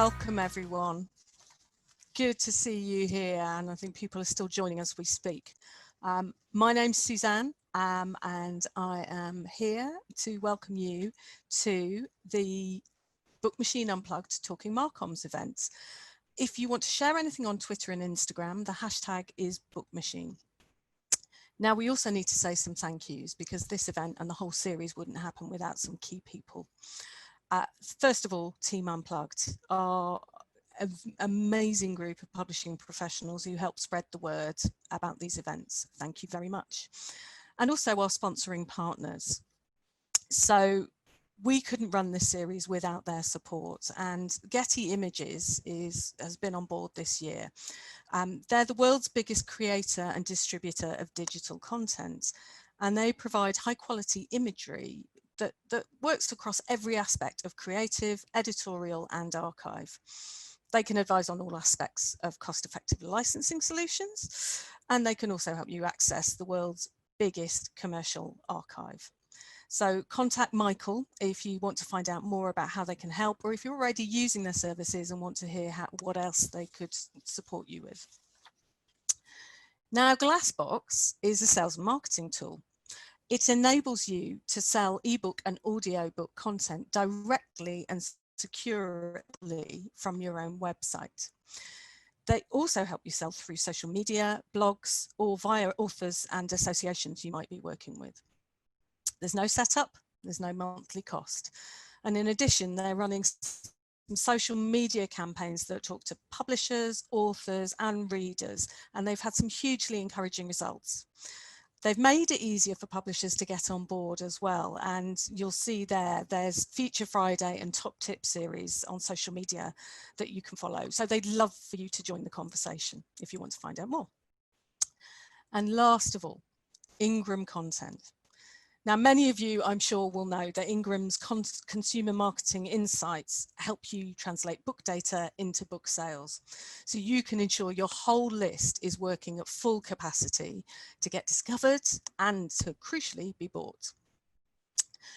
Welcome everyone. Good to see you here, and I think people are still joining as we speak. My name's Suzanne, and I am here to welcome you to the BookMachine Unplugged Talking Marcoms event. If you want to share anything on Twitter and Instagram, the hashtag is BookMachine. Now, we also need to say some thank yous, because this event and the whole series wouldn't happen without some key people. First of all, Team Unplugged are an amazing group of publishing professionals who help spread the word about these events. Thank you very much. And also our sponsoring partners. So we couldn't run this series without their support, and Getty Images has been on board this year. They're the world's biggest creator and distributor of digital content, and they provide high quality imagery that works across every aspect of creative, editorial and archive. They can advise on all aspects of cost-effective licensing solutions, and they can also help you access the world's biggest commercial archive. So contact Michael if you want to find out more about how they can help, or if you're already using their services and want to hear what else they could support you with. Now, Glassbox is a sales and marketing tool. It enables you to sell ebook and audiobook content directly and securely from your own website. They also help you sell through social media, blogs, or via authors and associations you might be working with. There's no setup, there's no monthly cost. And in addition, they're running some social media campaigns that talk to publishers, authors, and readers, and they've had some hugely encouraging results. They've made it easier for publishers to get on board as well, and you'll see there's Feature Friday and Top Tip series on social media that you can follow. So they'd love for you to join the conversation if you want to find out more. And last of all, Ingram Content. Now, many of you, I'm sure, will know that Ingram's consumer marketing insights help you translate book data into book sales. So you can ensure your whole list is working at full capacity to get discovered and to crucially be bought.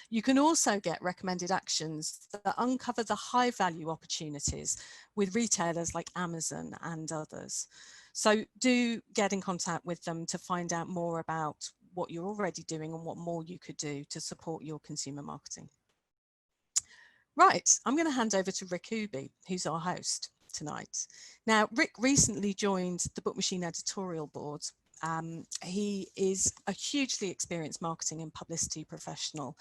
You can also get recommended actions that uncover the high value opportunities with retailers like Amazon and others. So do get in contact with them to find out more about what you're already doing and what more you could do to support your consumer marketing. Right, I'm going to hand over to Rick Ubhi, who's our host tonight. Now, Rick recently joined the BookMachine editorial board. He is a hugely experienced marketing and publicity professional,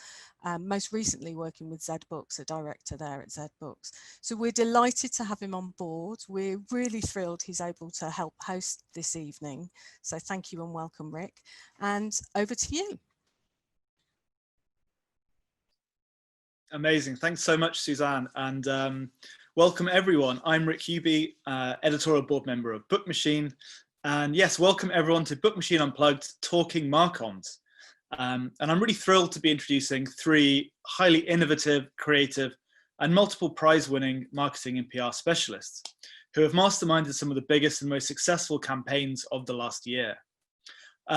most recently working with Zed Books, a director there at Zed Books. So we're delighted to have him on board. We're really thrilled he's able to help host this evening. So thank you and welcome, Rick. And over to you. Amazing. Thanks so much, Suzanne. And welcome everyone. I'm Rick Ubhi, editorial board member of BookMachine. And yes, welcome everyone to BookMachine Unplugged Talking Marcoms. And I'm really thrilled to be introducing three highly innovative, creative, and multiple prize-winning marketing and PR specialists who have masterminded some of the biggest and most successful campaigns of the last year.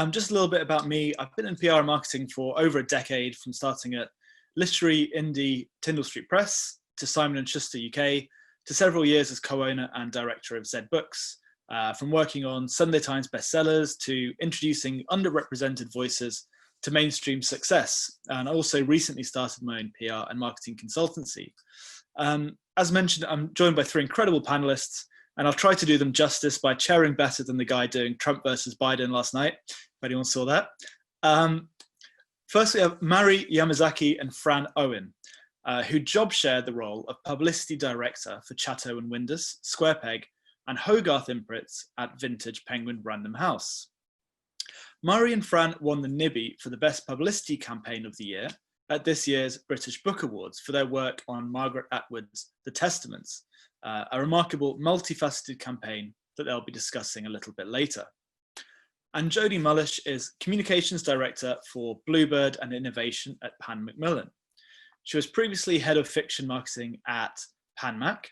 Just a little bit about me. I've been in PR and marketing for over a decade, from starting at literary indie Tyndall Street Press to Simon & Schuster UK, to several years as co-owner and director of Zed Books. From working on Sunday Times bestsellers to introducing underrepresented voices to mainstream success. And I also recently started my own PR and marketing consultancy. As mentioned, I'm joined by three incredible panelists, and I'll try to do them justice by chairing better than the guy doing Trump versus Biden last night, if anyone saw that. First, we have Mari Yamakazi and Fran Owen, who job shared the role of publicity director for Chatto & Windus, Square Peg, and Hogarth Imprints at Vintage Penguin Random House. Mari and Fran won the Nibby for the Best Publicity Campaign of the Year at this year's British Book Awards for their work on Margaret Atwood's The Testaments, a remarkable multifaceted campaign that they'll be discussing a little bit later. And Jodie Mullish is Communications Director for Bluebird and Innovation at Pan Macmillan. She was previously Head of Fiction Marketing at PanMac,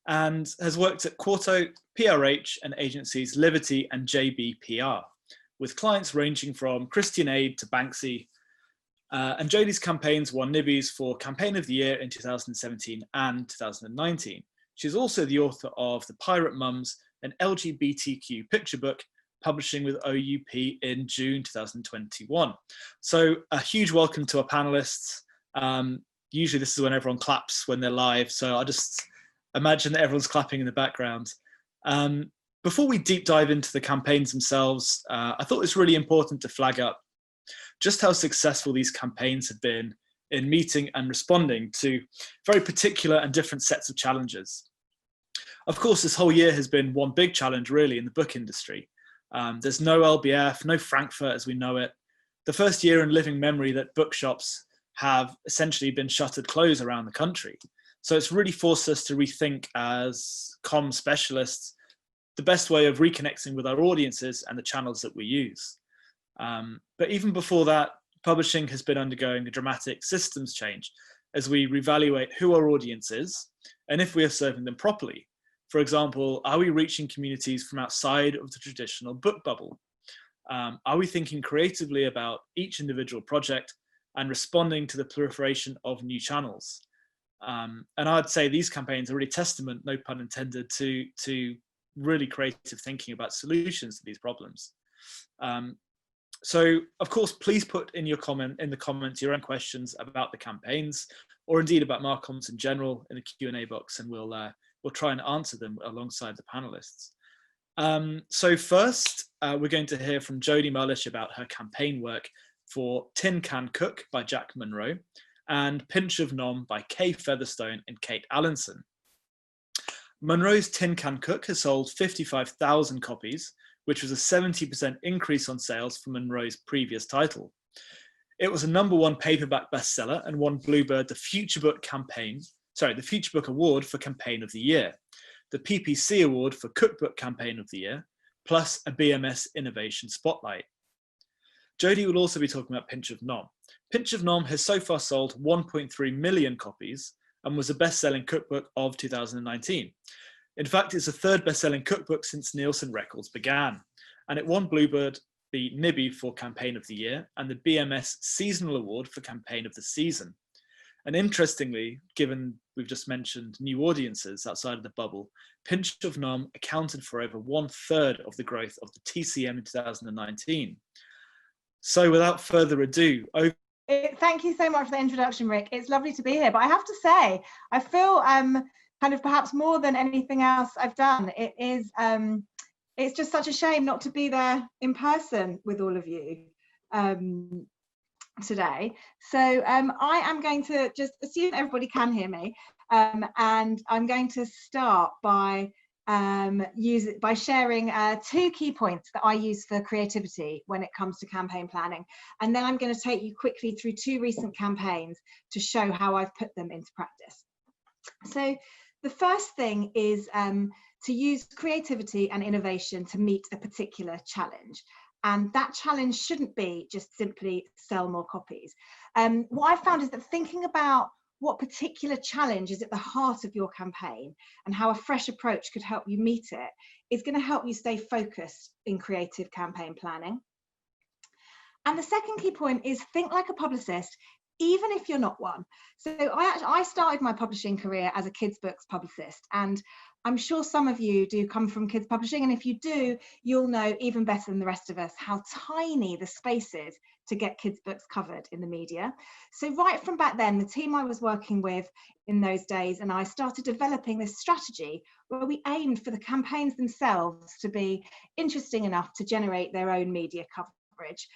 and has worked at Quarto, PRH, and agencies Liberty and JBPR, with clients ranging from Christian Aid to Banksy. And Jodie's campaigns won Nibbies for Campaign of the Year in 2017 and 2019. She's also the author of The Pirate Mums, an LGBTQ picture book, publishing with OUP in June 2021. So a huge welcome to our panelists. Usually this is when everyone claps when they're live, so I just imagine that everyone's clapping in the background. Before we deep dive into the campaigns themselves, I thought it was really important to flag up just how successful these campaigns have been in meeting and responding to very particular and different sets of challenges. Of course, this whole year has been one big challenge really in the book industry. There's no LBF, no Frankfurt as we know it. The first year in living memory that bookshops have essentially been shuttered closed around the country. So it's really forced us to rethink as comm specialists the best way of reconnecting with our audiences and the channels that we use. But even before that, publishing has been undergoing a dramatic systems change as we reevaluate who our audience is and if we are serving them properly. For example, are we reaching communities from outside of the traditional book bubble? Are we thinking creatively about each individual project and responding to the proliferation of new channels? And I'd say these campaigns are really testament, no pun intended, to really creative thinking about solutions to these problems. So, of course, please put in the comments your own questions about the campaigns, or indeed about Marcoms in general in the Q&A box, and we'll try and answer them alongside the panelists. So first, we're going to hear from Jodie Mullish about her campaign work for Tin Can Cook by Jack Monroe and Pinch of Nom by Kay Featherstone and Kate Allinson. Monroe's Tin Can Cook has sold 55,000 copies, which was a 70% increase on sales from Monroe's previous title. It was a #1 paperback bestseller and won Bluebird the Future Book Award for Campaign of the Year, the PPC Award for Cookbook Campaign of the Year, plus a BMS Innovation Spotlight. Jodie will also be talking about Pinch of Nom. Pinch of Nom has so far sold 1.3 million copies and was a best-selling cookbook of 2019. In fact, it's the third best-selling cookbook since Nielsen Records began, and it won Bluebird the Nibby for Campaign of the Year and the BMS Seasonal Award for Campaign of the Season. And interestingly, given we've just mentioned new audiences outside of the bubble, Pinch of Nom accounted for over 1/3 of the growth of the TCM in 2019. So without further ado, thank you so much for the introduction, Rick. It's lovely to be here, but I have to say, I feel kind of perhaps more than anything else I've done, it's just such a shame not to be there in person with all of you today. So I am going to just assume everybody can hear me, and I'm going to start by sharing 2 key points that I use for creativity when it comes to campaign planning, and then I'm going to take you quickly through 2 recent campaigns to show how I've put them into practice. So the first thing is to use creativity and innovation to meet a particular challenge. And that challenge shouldn't be just simply sell more copies. What I've found is that thinking about what particular challenge is at the heart of your campaign and how a fresh approach could help you meet it is going to help you stay focused in creative campaign planning. And the second key point is think like a publicist, even if you're not one. So I started my publishing career as a kids books publicist, and I'm sure some of you do come from kids publishing, and if you do, you'll know even better than the rest of us how tiny the space is to get kids books covered in the media. So right from back then, the team I was working with in those days and I started developing this strategy where we aimed for the campaigns themselves to be interesting enough to generate their own media coverage.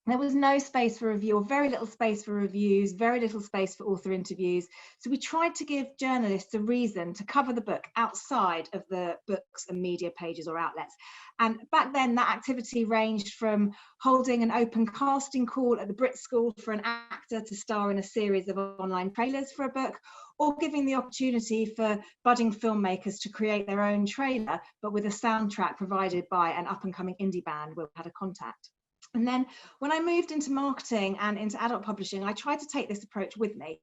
There was no space for review, or very little space for reviews, very little space for author interviews. So we tried to give journalists a reason to cover the book outside of the books and media pages or outlets. And back then, that activity ranged from holding an open casting call at the Brit School for an actor to star in a series of online trailers for a book, or giving the opportunity for budding filmmakers to create their own trailer, but with a soundtrack provided by an up-and-coming indie band where we had a contact. And then when I moved into marketing and into adult publishing, I tried to take this approach with me.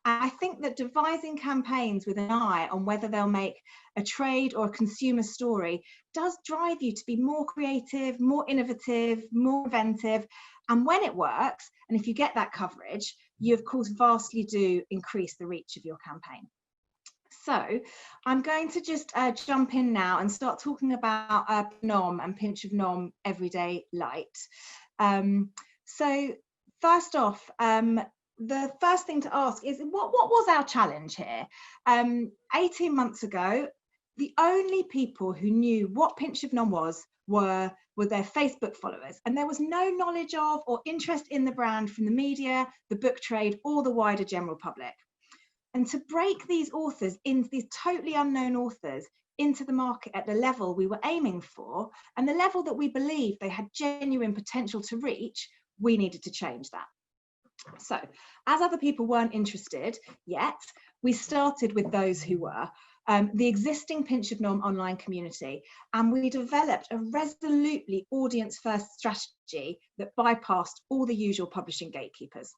And I think that devising campaigns with an eye on whether they'll make a trade or a consumer story does drive you to be more creative, more innovative, more inventive. And when it works, and if you get that coverage, you of course vastly do increase the reach of your campaign. So I'm going to just jump in now and start talking about Nom and Pinch of Nom Everyday Light. So first off, the first thing to ask is what was our challenge here? 18 months ago, the only people who knew what Pinch of Nom were their Facebook followers, and there was no knowledge of or interest in the brand from the media, the book trade, or the wider general public. And to break these authors, these totally unknown authors, into the market at the level we were aiming for, and the level that we believed they had genuine potential to reach, we needed to change that. So, as other people weren't interested yet, we started with those who were. The existing Pinch of Nom online community, and we developed a resolutely audience-first strategy that bypassed all the usual publishing gatekeepers.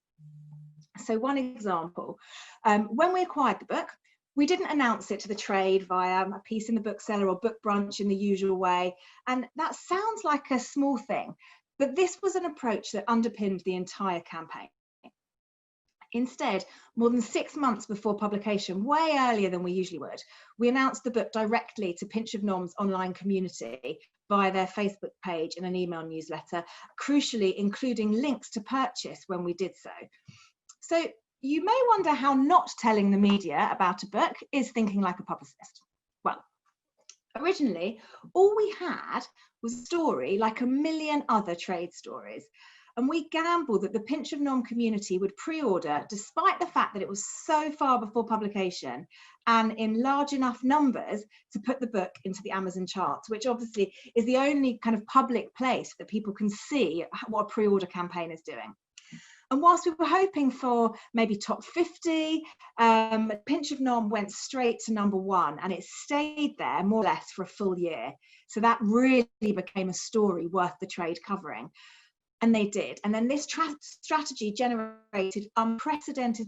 So one example, when we acquired the book, we didn't announce it to the trade via a piece in the bookseller or book brunch in the usual way, and that sounds like a small thing, but this was an approach that underpinned the entire campaign. Instead, more than 6 months before publication, way earlier than we usually would, we announced the book directly to Pinch of Nom's online community via their Facebook page and an email newsletter, crucially including links to purchase when we did so. So you may wonder how not telling the media about a book is thinking like a publicist. Well, originally, all we had was a story like a million other trade stories. And we gambled that the Pinch of Nom community would pre-order, despite the fact that it was so far before publication and in large enough numbers to put the book into the Amazon charts, which obviously is the only kind of public place that people can see what a pre-order campaign is doing. And whilst we were hoping for maybe top 50, Pinch of Nom went straight to #1, and it stayed there more or less for a full year. So that really became a story worth the trade covering. And they did. And then this strategy generated unprecedented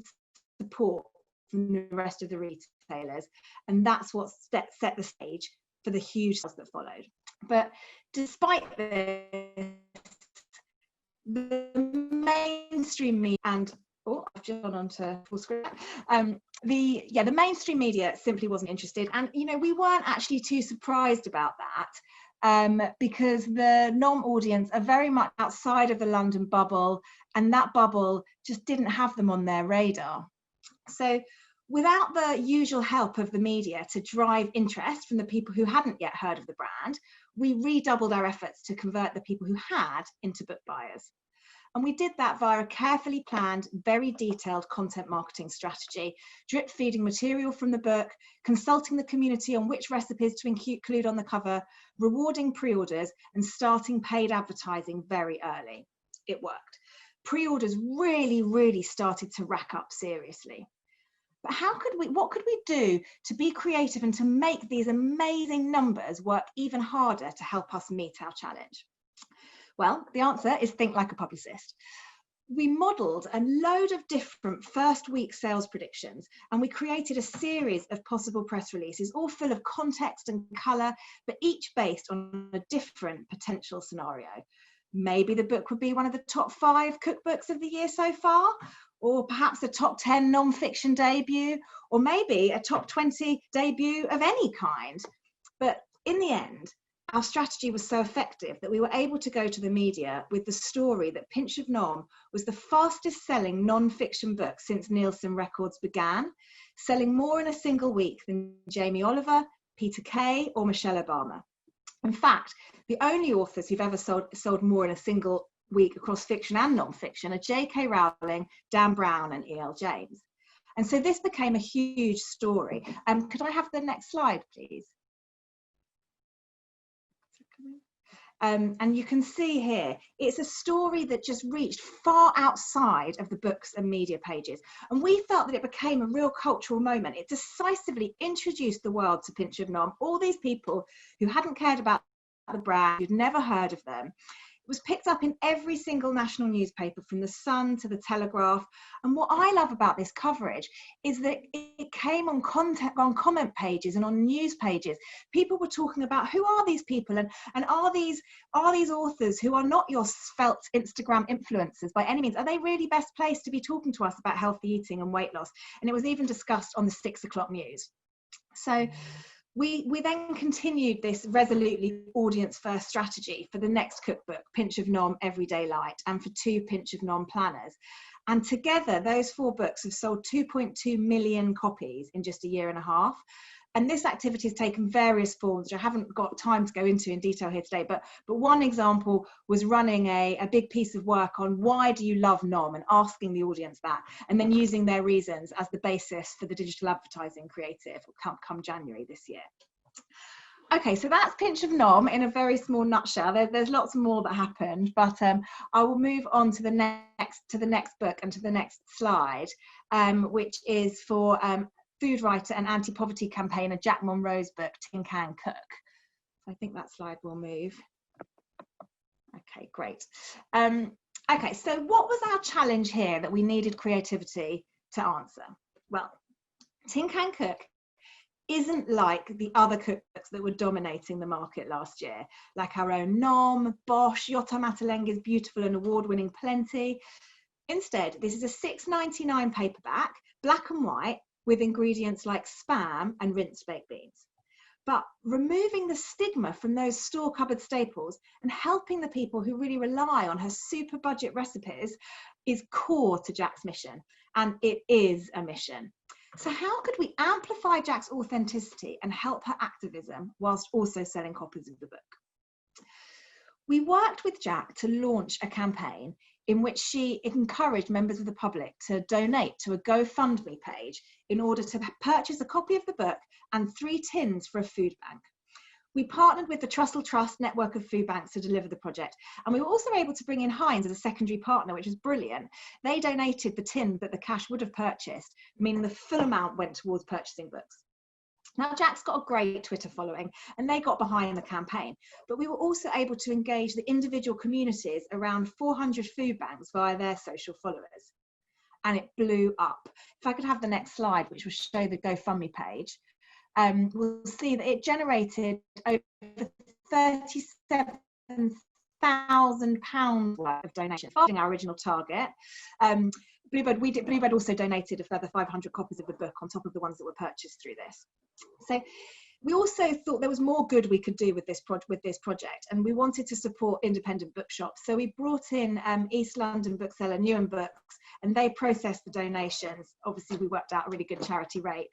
support from the rest of the retailers. And that's what set the stage for the huge sales that followed. But despite this, the mainstream media and I've just gone on to full screen. The mainstream media simply wasn't interested, and we weren't actually too surprised about that. Because the Nom audience are very much outside of the London bubble, and that bubble just didn't have them on their radar. So without the usual help of the media to drive interest from the people who hadn't yet heard of the brand, we redoubled our efforts to convert the people who had into book buyers. And we did that via a carefully planned, very detailed content marketing strategy, drip feeding material from the book, consulting the community on which recipes to include on the cover, rewarding pre-orders, and starting paid advertising very early. It worked. Pre-orders really started to rack up seriously. But what could we do to be creative and to make these amazing numbers work even harder to help us meet our challenge? Well, the answer is think like a publicist. We modelled a load of different first week sales predictions, and we created a series of possible press releases, all full of context and colour, but each based on a different potential scenario. Maybe the book would be one of the top 5 cookbooks of the year so far, or perhaps a top 10 non-fiction debut, or maybe a top 20 debut of any kind. But in the end, our strategy was so effective that we were able to go to the media with the story that Pinch of Nom was the fastest selling non-fiction book since Nielsen Records began, selling more in a single week than Jamie Oliver, Peter Kay, or Michelle Obama. In fact, the only authors who've ever sold more in a single week across fiction and non-fiction are J.K. Rowling, Dan Brown, and E.L. James. And so this became a huge story. Could I have the next slide, please? And you can see here, it's a story that just reached far outside of the books and media pages. And we felt that it became a real cultural moment. It decisively introduced the world to Pinch of Nom, all these people who hadn't cared about the brand, who'd never heard of them. It was picked up in every single national newspaper, from the Sun to the Telegraph. And what I love about this coverage is that it came on comment pages and on news pages. People were talking about, who are these people, and are these authors who are not your svelte Instagram influencers by any means? Are they really best placed to be talking to us about healthy eating and weight loss? And it was even discussed on the 6 o'clock news. So we then continued this resolutely audience first strategy for the next cookbook, Pinch of Nom, Everyday Light, and for 2 Pinch of Nom planners. And together, those 4 books have sold 2.2 million copies in just a year and a half. And this activity has taken various forms, which I haven't got time to go into in detail here today. But one example was running a big piece of work on why do you love Nom, and asking the audience that, and then using their reasons as the basis for the digital advertising creative come January this year. Okay, so that's Pinch of Nom in a very small nutshell. There's lots more that happened, but I will move on to the next book and to the next slide, which is for food writer and anti-poverty campaigner Jack Monroe's book, Tin Can Cook. I think that slide will move. Okay, great. Okay, so what was our challenge here that we needed creativity to answer? Well, Tin Can Cook isn't like the other cookbooks that were dominating the market last year, like our own Nom, Bosch, Yotta Matalenga's beautiful and award-winning Plenty. Instead, this is a $6.99 paperback, black and white, with ingredients like Spam and rinsed baked beans. But removing the stigma from those store cupboard staples and helping the people who really rely on her super budget recipes is core to Jack's mission, and it is a mission. So how could we amplify Jack's authenticity and help her activism whilst also selling copies of the book? We worked with Jack to launch a campaign in which she encouraged members of the public to donate to a GoFundMe page in order to purchase a copy of the book and 3 tins for a food bank. We partnered with the Trussell Trust network of food banks to deliver the project, and we were also able to bring in Heinz as a secondary partner, which was brilliant. They donated the tin that the cash would have purchased, meaning the full amount went towards purchasing books. Now, Jack's got a great Twitter following, and they got behind the campaign, but we were also able to engage the individual communities around 400 food banks via their social followers, and it blew up. If I could have the next slide, which will show the GoFundMe page, we'll see that it generated over £37,000 worth of donations, following our original target. Bluebird also donated a further 500 copies of the book on top of the ones that were purchased through this. So we also thought there was more good we could do with this project, and we wanted to support independent bookshops. So we brought in East London bookseller Newen Books, and they processed the donations. Obviously, we worked out a really good charity rate.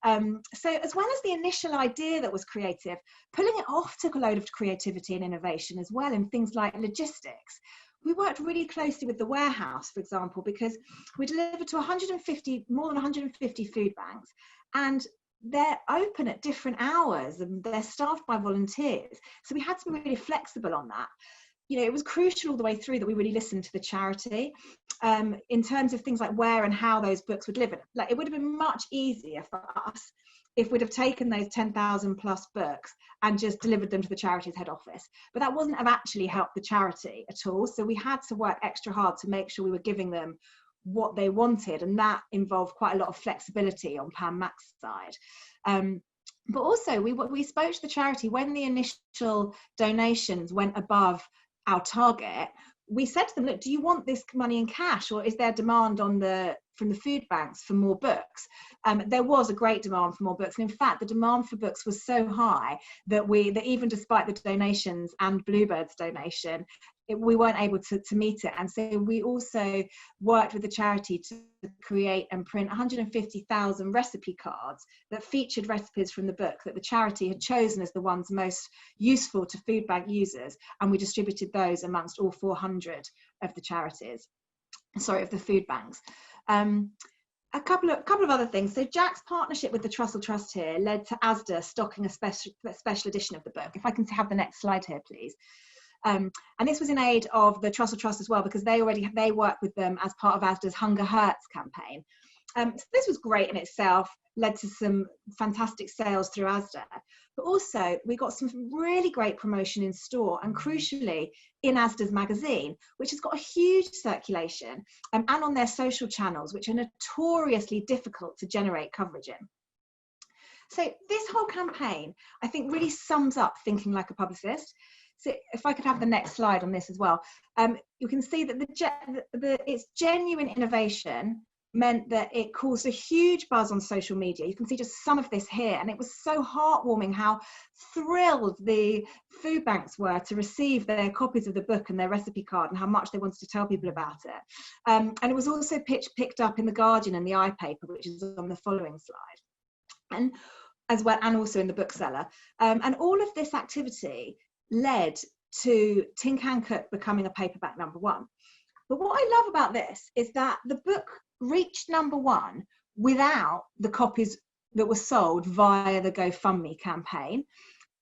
So as well as the initial idea that was creative, pulling it off took a load of creativity and innovation as well in things like logistics. We worked really closely with the warehouse, for example, because we delivered to more than 150 food banks, and they're open at different hours and they're staffed by volunteers. So we had to be really flexible on that. You know, it was crucial all the way through that we really listened to the charity in terms of things like where and how those books would live. Like, it would have been much easier for us if we'd have taken those 10,000 plus books and just delivered them to the charity's head office. But that wouldn't have actually helped the charity at all. So we had to work extra hard to make sure we were giving them what they wanted, and that involved quite a lot of flexibility on Pam Mac's side. But also we spoke to the charity when the initial donations went above our target. We said to them, look, do you want this money in cash, or is there demand from the food banks for more books? There was a great demand for more books, and in fact the demand for books was so high that even despite the donations and Bluebird's donation, we weren't able to meet it. And so we also worked with the charity to create and print 150,000 recipe cards that featured recipes from the book that the charity had chosen as the ones most useful to food bank users, and we distributed those amongst all 400 of the charities, of the food banks. A couple of other things. So Jack's partnership with the Trussell Trust here led to Asda stocking a special edition of the book. If I can have the next slide here, please. And this was in aid of the Trussell Trust as well, because they work with them as part of Asda's Hunger Hurts campaign. So this was great in itself, led to some fantastic sales through Asda. But also we got some really great promotion in store, and crucially in Asda's magazine, which has got a huge circulation, and on their social channels, which are notoriously difficult to generate coverage in. So this whole campaign, I think, really sums up thinking like a publicist. So if I could have the next slide on this as well, you can see that it's genuine innovation meant that it caused a huge buzz on social media. You can see just some of this here, and it was so heartwarming how thrilled the food banks were to receive their copies of the book and their recipe card, and how much they wanted to tell people about it. And it was also picked up in the Guardian and the iPaper, which is on the following slide, and as well, and also in the bookseller. And all of this activity led to Tin Can Cook becoming a paperback #1. But what I love about this is that the book reached #1 without the copies that were sold via the GoFundMe campaign.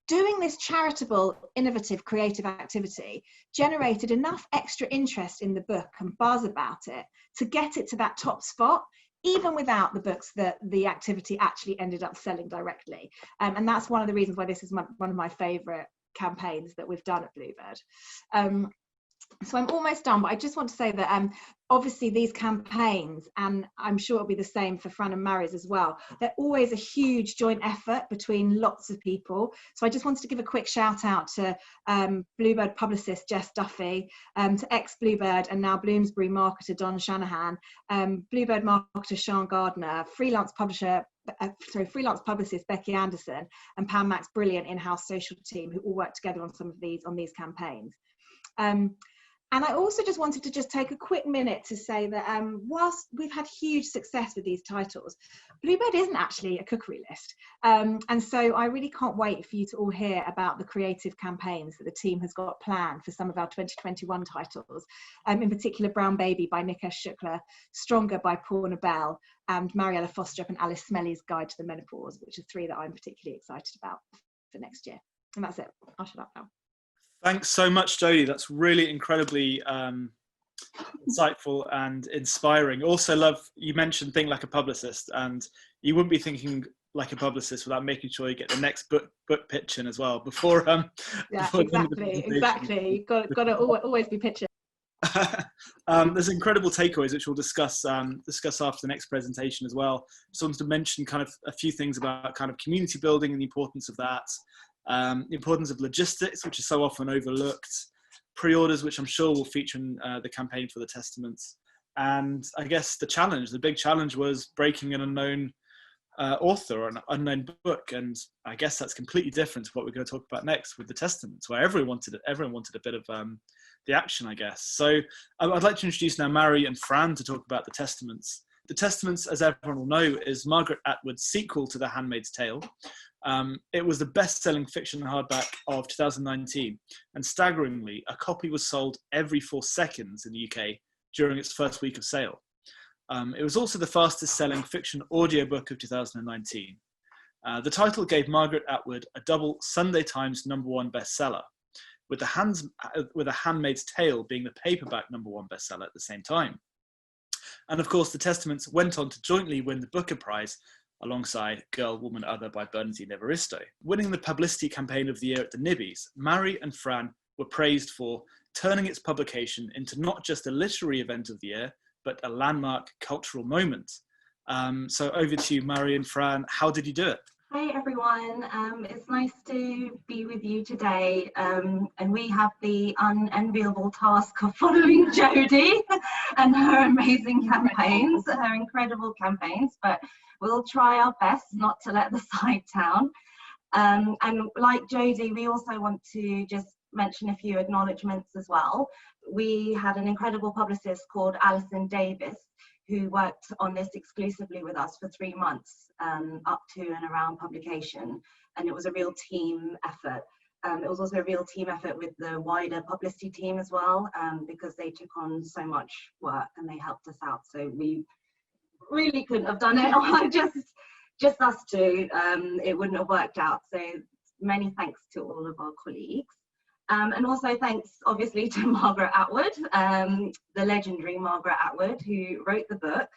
Doing this charitable, innovative, creative activity generated enough extra interest in the book and buzz about it to get it to that top spot, even without the books that the activity actually ended up selling directly. And that's one of the reasons why this is one of my favourite campaigns that we've done at Bluebird. So I'm almost done, but I just want to say that obviously these campaigns, and I'm sure it'll be the same for Fran and Mary's as well, they're always a huge joint effort between lots of people. So I just wanted to give a quick shout out to Bluebird publicist Jess Duffy, to ex-Bluebird and now Bloomsbury marketer Don Shanahan, Bluebird marketer Sean Gardner, freelance publicist Becky Anderson, and Pam Mack's brilliant in-house social team, who all work together on some of these campaigns. And I also just wanted to take a quick minute to say that whilst we've had huge success with these titles, Bluebird isn't actually a cookery list. And so I really can't wait for you to all hear about the creative campaigns that the team has got planned for some of our 2021 titles. In particular, Brown Baby by Nikesh Shukla, Stronger by Paul Nobel, and Mariella Fostrup and Alice Smelly's Guide to the Menopause, which are 3 that I'm particularly excited about for next year. And that's it. I'll shut up now. Thanks so much, Jodie. That's really incredibly insightful and inspiring. Also love, you mentioned think like a publicist, and you wouldn't be thinking like a publicist without making sure you get the next book pitch in as well before before exactly you've got to always be pitching. There's incredible takeaways which we'll discuss after the next presentation as well. Just wanted to mention kind of a few things about kind of community building and the importance of that. The importance of logistics, which is so often overlooked, pre-orders, which I'm sure will feature in the campaign for the Testaments, and I guess the big challenge was breaking an unknown author or an unknown book, and I guess that's completely different to what we're going to talk about next with the Testaments, where everyone wanted a bit of the action, I guess. So I'd like to introduce now Mary and Fran to talk about the Testaments. The Testaments, as everyone will know, is Margaret Atwood's sequel to The Handmaid's Tale. It was the best-selling fiction hardback of 2019, and staggeringly, a copy was sold every 4 seconds in the UK during its first week of sale. It was also the fastest-selling fiction audiobook of 2019. The title gave Margaret Atwood a double Sunday Times #1 bestseller, with The Handmaid's Tale being the paperback #1 bestseller at the same time. And of course, the Testaments went on to jointly win the Booker Prize alongside Girl, Woman, Other by Bernardine Evaristo. Winning the Publicity Campaign of the Year at the Nibbies, Mary and Fran were praised for turning its publication into not just a literary event of the year, but a landmark cultural moment. So over to you, Mary and Fran. How did you do it? Hi everyone, it's nice to be with you today, and we have the unenviable task of following Jodie and her amazing campaigns, her incredible campaigns, but we'll try our best not to let the site down. And like Jodie, we also want to just mention a few acknowledgements as well. We had an incredible publicist called Alison Davis, who worked on this exclusively with us for 3 months, up to and around publication, and it was a real team effort. It was also a real team effort with the wider Publicity team as well, because they took on so much work and they helped us out. So we really couldn't have done it on just us two. It wouldn't have worked out. So many thanks to all of our colleagues. And also thanks, obviously, to Margaret Atwood, the legendary Margaret Atwood, who wrote the book,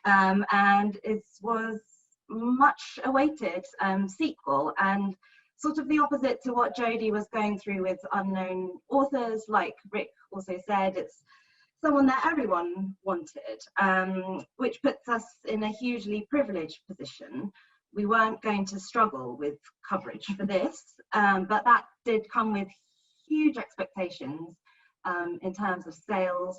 and it was much awaited sequel, and sort of the opposite to what Jodie was going through with unknown authors. Like Rick also said, it's someone that everyone wanted, which puts us in a hugely privileged position. We weren't going to struggle with coverage for this, but that did come with huge expectations in terms of sales,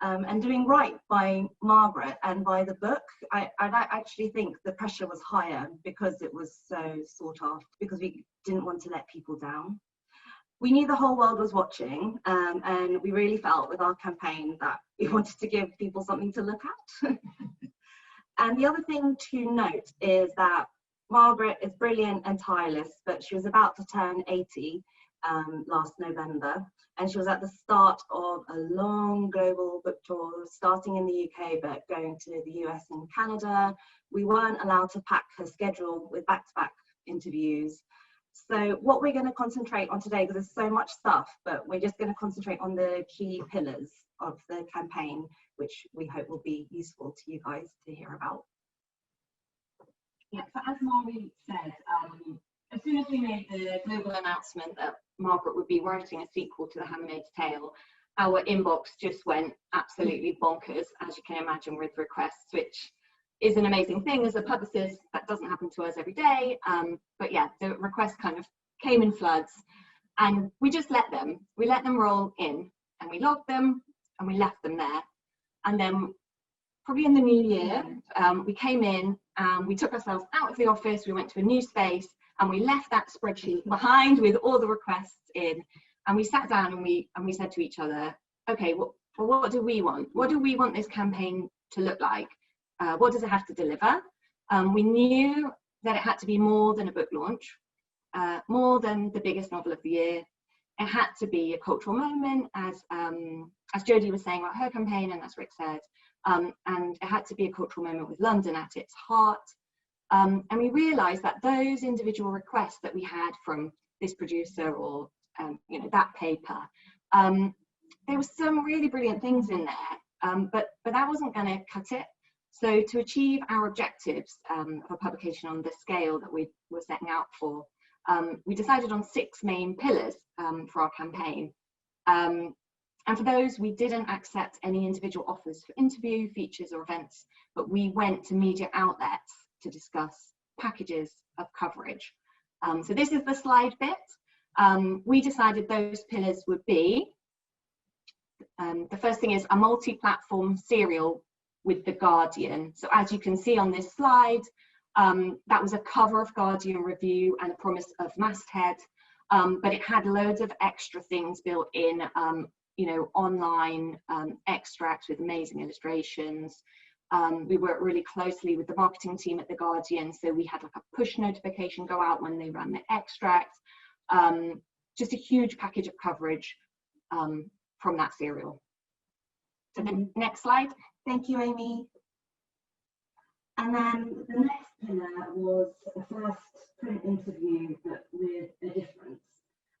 and doing right by Margaret and by the book. I actually think the pressure was higher because it was so sought after, because we didn't want to let people down. We knew the whole world was watching, and we really felt with our campaign that we wanted to give people something to look at. And the other thing to note is that Margaret is brilliant and tireless, but she was about to turn 80 last November, and she was at the start of a long global book tour, starting in the UK but going to the US and Canada. We weren't allowed to pack her schedule with back-to-back interviews. So what we're going to concentrate on today, because there's so much stuff, but we're just going to concentrate on the key pillars of the campaign, which we hope will be useful to you guys to hear about. Yeah, so as Mari said, as soon as we made the global announcement that Margaret would be writing a sequel to The Handmaid's Tale, our inbox just went absolutely bonkers, as you can imagine, with requests, which is an amazing thing. As a publicist, that doesn't happen to us every day. But yeah, the requests kind of came in floods, and we just let them roll in, and we logged them and we left them there. And then probably in the new year, we came in and we took ourselves out of the office, we went to a new space, and we left that spreadsheet behind with all the requests in, and we sat down and we said to each other, okay, what do we want? What do we want this campaign to look like? What does it have to deliver? We knew that it had to be more than a book launch, more than the biggest novel of the year. It had to be a cultural moment, as Jodie was saying about her campaign, and as Rick said, and it had to be a cultural moment with London at its heart. And we realised that those individual requests that we had from this producer or that paper, there were some really brilliant things in there, but that wasn't going to cut it. So to achieve our objectives of a publication on the scale that we were setting out for, we decided on 6 main pillars for our campaign. And for those, we didn't accept any individual offers for interview, features or events, but we went to media outlets to discuss packages of coverage. So this is the slide bit. We decided those pillars would be, the first thing is a multi-platform serial with The Guardian. So as you can see on this slide, that was a cover of Guardian review and a promise of masthead, but it had loads of extra things built in, online extracts with amazing illustrations. We worked really closely with the marketing team at The Guardian, so we had like a push notification go out when they ran the extract. Just a huge package of coverage from that serial. So the next slide. Thank you, Amy. And then the next pillar was the first print interview, but with a difference.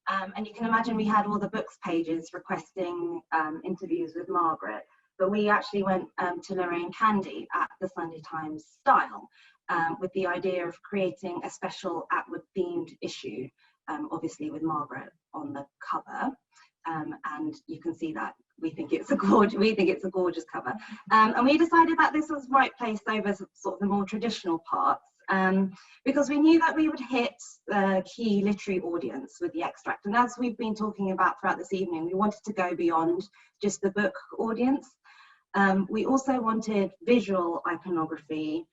And you can imagine we had all the books pages requesting interviews with Margaret, but we actually went to Lorraine Candy at the Sunday Times Style with the idea of creating a special Atwood themed issue, obviously with Margaret on the cover. And you can see that we think it's a gorgeous cover. And we decided that this was right placed over sort of the more traditional parts, because we knew that we would hit the key literary audience with the extract. And as we've been talking about throughout this evening, we wanted to go beyond just the book audience. We also wanted visual iconography.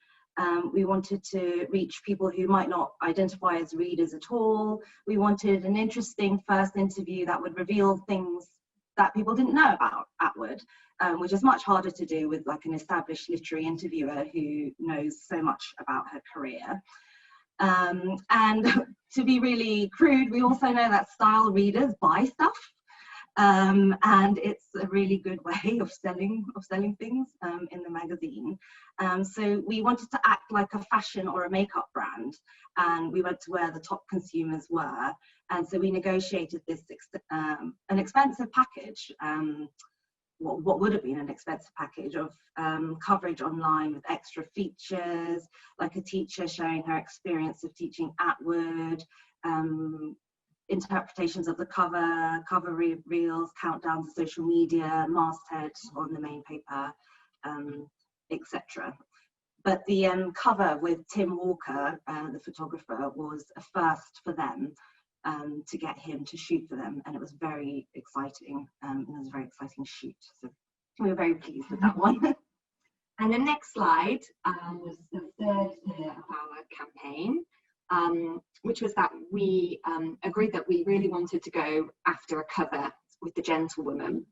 We wanted to reach people who might not identify as readers at all. We wanted an interesting first interview that would reveal things that people didn't know about Atwood, which is much harder to do with like an established literary interviewer who knows so much about her career. And to be really crude, we also know that style readers buy stuff. And it's a really good way of selling things in the magazine. So we wanted to act like a fashion or a makeup brand, and we went to where the top consumers were. And so we negotiated this an expensive package, what would have been an expensive package of coverage online with extra features, like a teacher sharing her experience of teaching Atwood, interpretations of the cover reels, countdown to social media, masthead on the main paper, etc. But the cover with Tim Walker, the photographer, was a first for them, to get him to shoot for them, and it was very exciting. It was a very exciting shoot. So we were very pleased with that one. And the next slide was the third pillar of our campaign, which was that we agreed that we really wanted to go after a cover with the gentlewoman.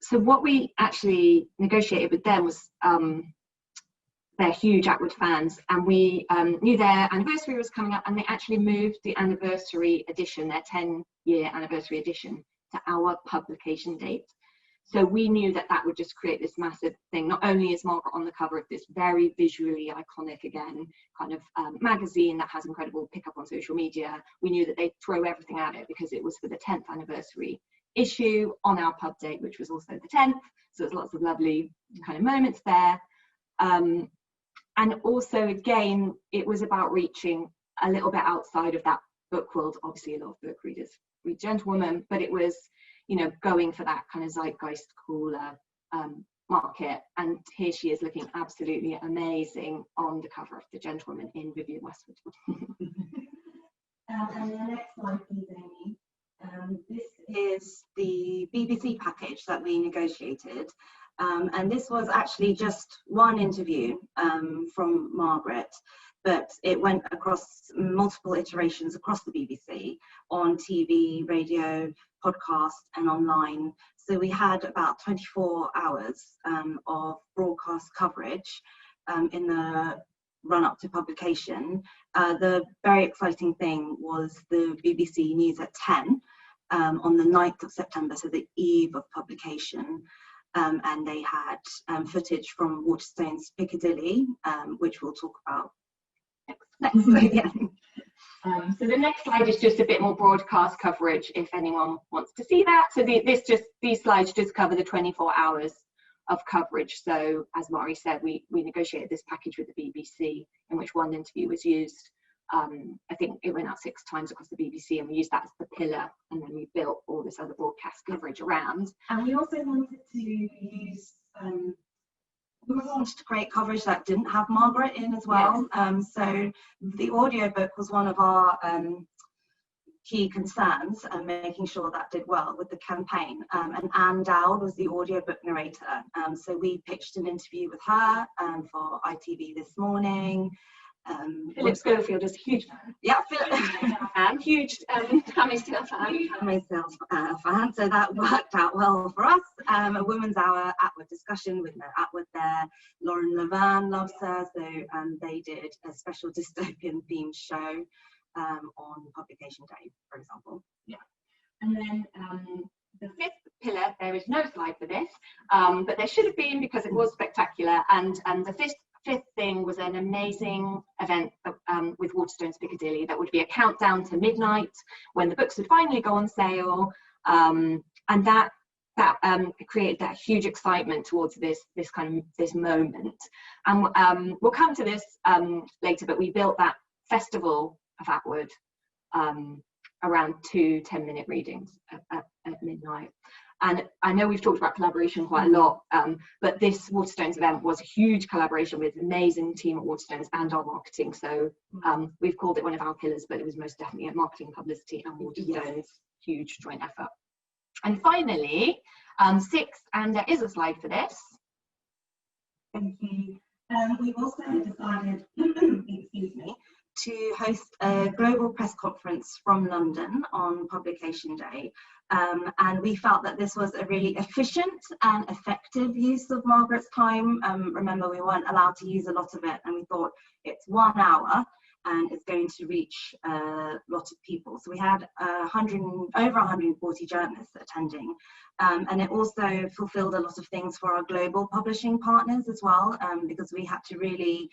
So what we actually negotiated with them was, they're huge Atwood fans, and we knew their anniversary was coming up, and they actually moved the anniversary edition, their 10-year anniversary edition, to our publication date. So we knew that that would just create this massive thing. Not only is Margaret on the cover of this very visually iconic, again, kind of magazine that has incredible pickup on social media, we knew that they'd throw everything at it because it was for the 10th anniversary issue on our pub date, which was also the 10th. So there's lots of lovely kind of moments there. And also, again, it was about reaching a little bit outside of that book world. Obviously, a lot of book readers read gentlewoman, but it was, you know, going for that kind of zeitgeist cooler market. And here she is looking absolutely amazing on the cover of the gentlewoman in Vivienne Westwood. And the next slide, please, Amy. This is the BBC package that we negotiated. And this was actually just one interview from Margaret, but it went across multiple iterations across the BBC on TV, radio, podcast, and online. So we had about 24 hours of broadcast coverage in the run-up to publication. The very exciting thing was the BBC News at 10 on the 9th of September, so the eve of publication. And they had footage from Waterstone's Piccadilly, which we'll talk about next. Yeah. So the next slide is just a bit more broadcast coverage if anyone wants to see that. So these slides just cover the 24 hours of coverage. So as Mari said, we negotiated this package with the BBC in which one interview was used. I think it went out 6 times across the BBC, and we used that as the pillar, and then we built all this other broadcast coverage around. And we also wanted to use, we wanted to create coverage that didn't have Margaret in as well. Yes. So the audiobook was one of our key concerns, and making sure that did well with the campaign. And Anne Dowd was the audiobook narrator. So we pitched an interview with her for ITV This Morning. Philip Schofield is a huge fan. Yeah, huge Handmaid's Tale fan. Handmaid's Tale fan. So that worked out well for us. A Women's Hour Atwood discussion with no Atwood there. Lauren Levan loves her, so they did a special dystopian themed show on publication day, for example. Yeah, and then the 5th pillar, there is no slide for this, but there should have been because it was spectacular. And the fifth thing was an amazing event with Waterstone's Piccadilly that would be a countdown to midnight when the books would finally go on sale, and that created that huge excitement towards this moment. And we'll come to this later, but we built that festival of Atwood around 2 10-minute readings at midnight. And I know we've talked about collaboration quite a lot, but this Waterstones event was a huge collaboration with an amazing team at Waterstones and our marketing. So we've called it one of our pillars, but it was most definitely a marketing, publicity and Waterstones huge joint effort. And finally, 6th, and there is a slide for this. Thank you. We've also decided, excuse me, to host a global press conference from London on publication day. And we felt that this was a really efficient and effective use of Margaret's time. Remember, we weren't allowed to use a lot of it, and we thought it's 1 hour and it's going to reach a lot of people. So we had over 140 journalists attending, and it also fulfilled a lot of things for our global publishing partners as well, because we had to really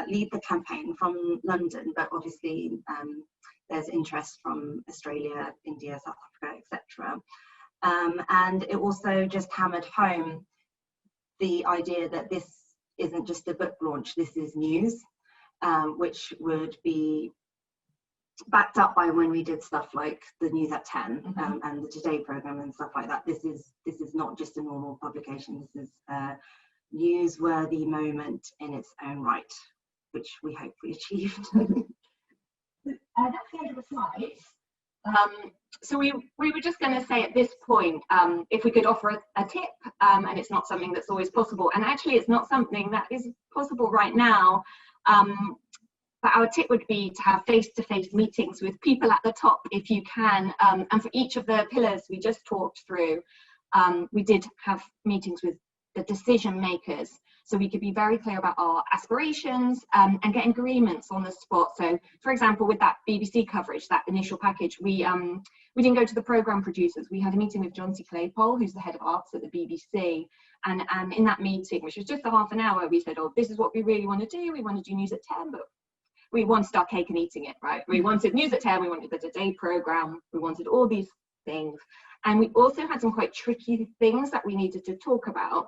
lead the campaign from London, but obviously there's interest from Australia, India, South Africa, etc. And it also just hammered home the idea that this isn't just a book launch, this is news, which would be backed up by when we did stuff like the News at 10 and the Today programme and stuff like that. This is not just a normal publication, this is a newsworthy moment in its own right, which we hope we achieved. That's the end of the slides. So we were just going to say at this point, if we could offer a tip, and it's not something that's always possible, and actually it's not something that is possible right now, but our tip would be to have face-to-face meetings with people at the top if you can, and for each of the pillars we just talked through, we did have meetings with the decision makers, so we could be very clear about our aspirations, and get agreements on the spot. So for example, with that BBC coverage, that initial package, we didn't go to the programme producers. We had a meeting with John C. Claypole, who's the head of arts at the BBC, and in that meeting, which was just a half an hour, we said, oh, this is what we really want to do. We want to do news at 10, but we wanted our cake and eating it, right? We wanted news at 10, we wanted the Today programme, we wanted all these things. And we also had some quite tricky things that we needed to talk about.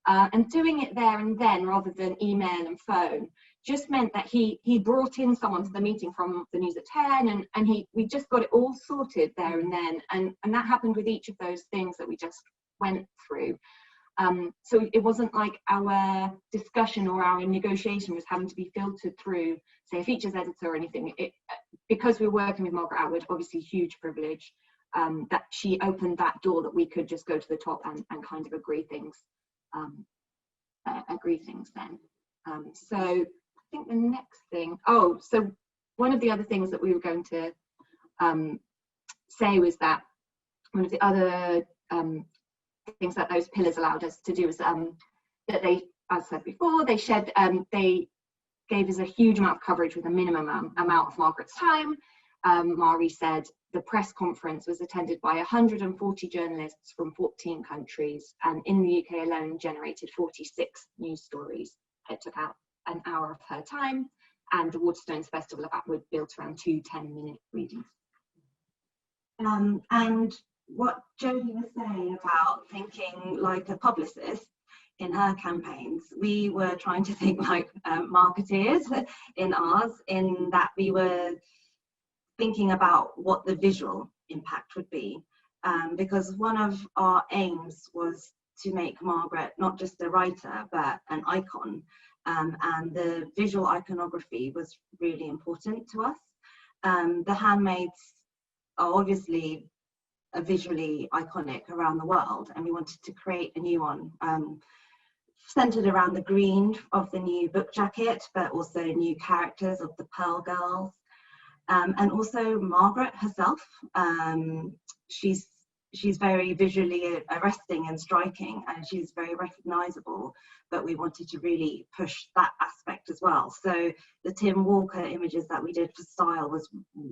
And doing it there and then, rather than email and phone, just meant that he brought in someone to the meeting from the news at 10, and we just got it all sorted there and then. And that happened with each of those things that we just went through. So it wasn't like our discussion or our negotiation was having to be filtered through, say, a features editor or anything. Because we were working with Margaret Atwood, obviously huge privilege, that she opened that door that we could just go to the top and kind of agree things then. So I think the next thing, so one of the other things that we were going to say was that one of the other things that those pillars allowed us to do is that they, as I said before, they gave us a huge amount of coverage with a minimum amount of Margaret's time. Mari said the press conference was attended by 140 journalists from 14 countries, and in the UK alone generated 46 news stories. It took out an hour of her time, and the Waterstones Festival of Atwood built around 2 10-minute readings. And what Jodie was saying about thinking like a publicist in her campaigns, we were trying to think like marketeers in ours, in that we were thinking about what the visual impact would be, because one of our aims was to make Margaret not just a writer but an icon, and the visual iconography was really important to us. The handmaids are obviously visually iconic around the world, and we wanted to create a new one centered around the green of the new book jacket, but also new characters of the Pearl Girls. And also Margaret herself. She's very visually arresting and striking, and she's very recognizable, but we wanted to really push that aspect as well. So the Tim Walker images that we did for style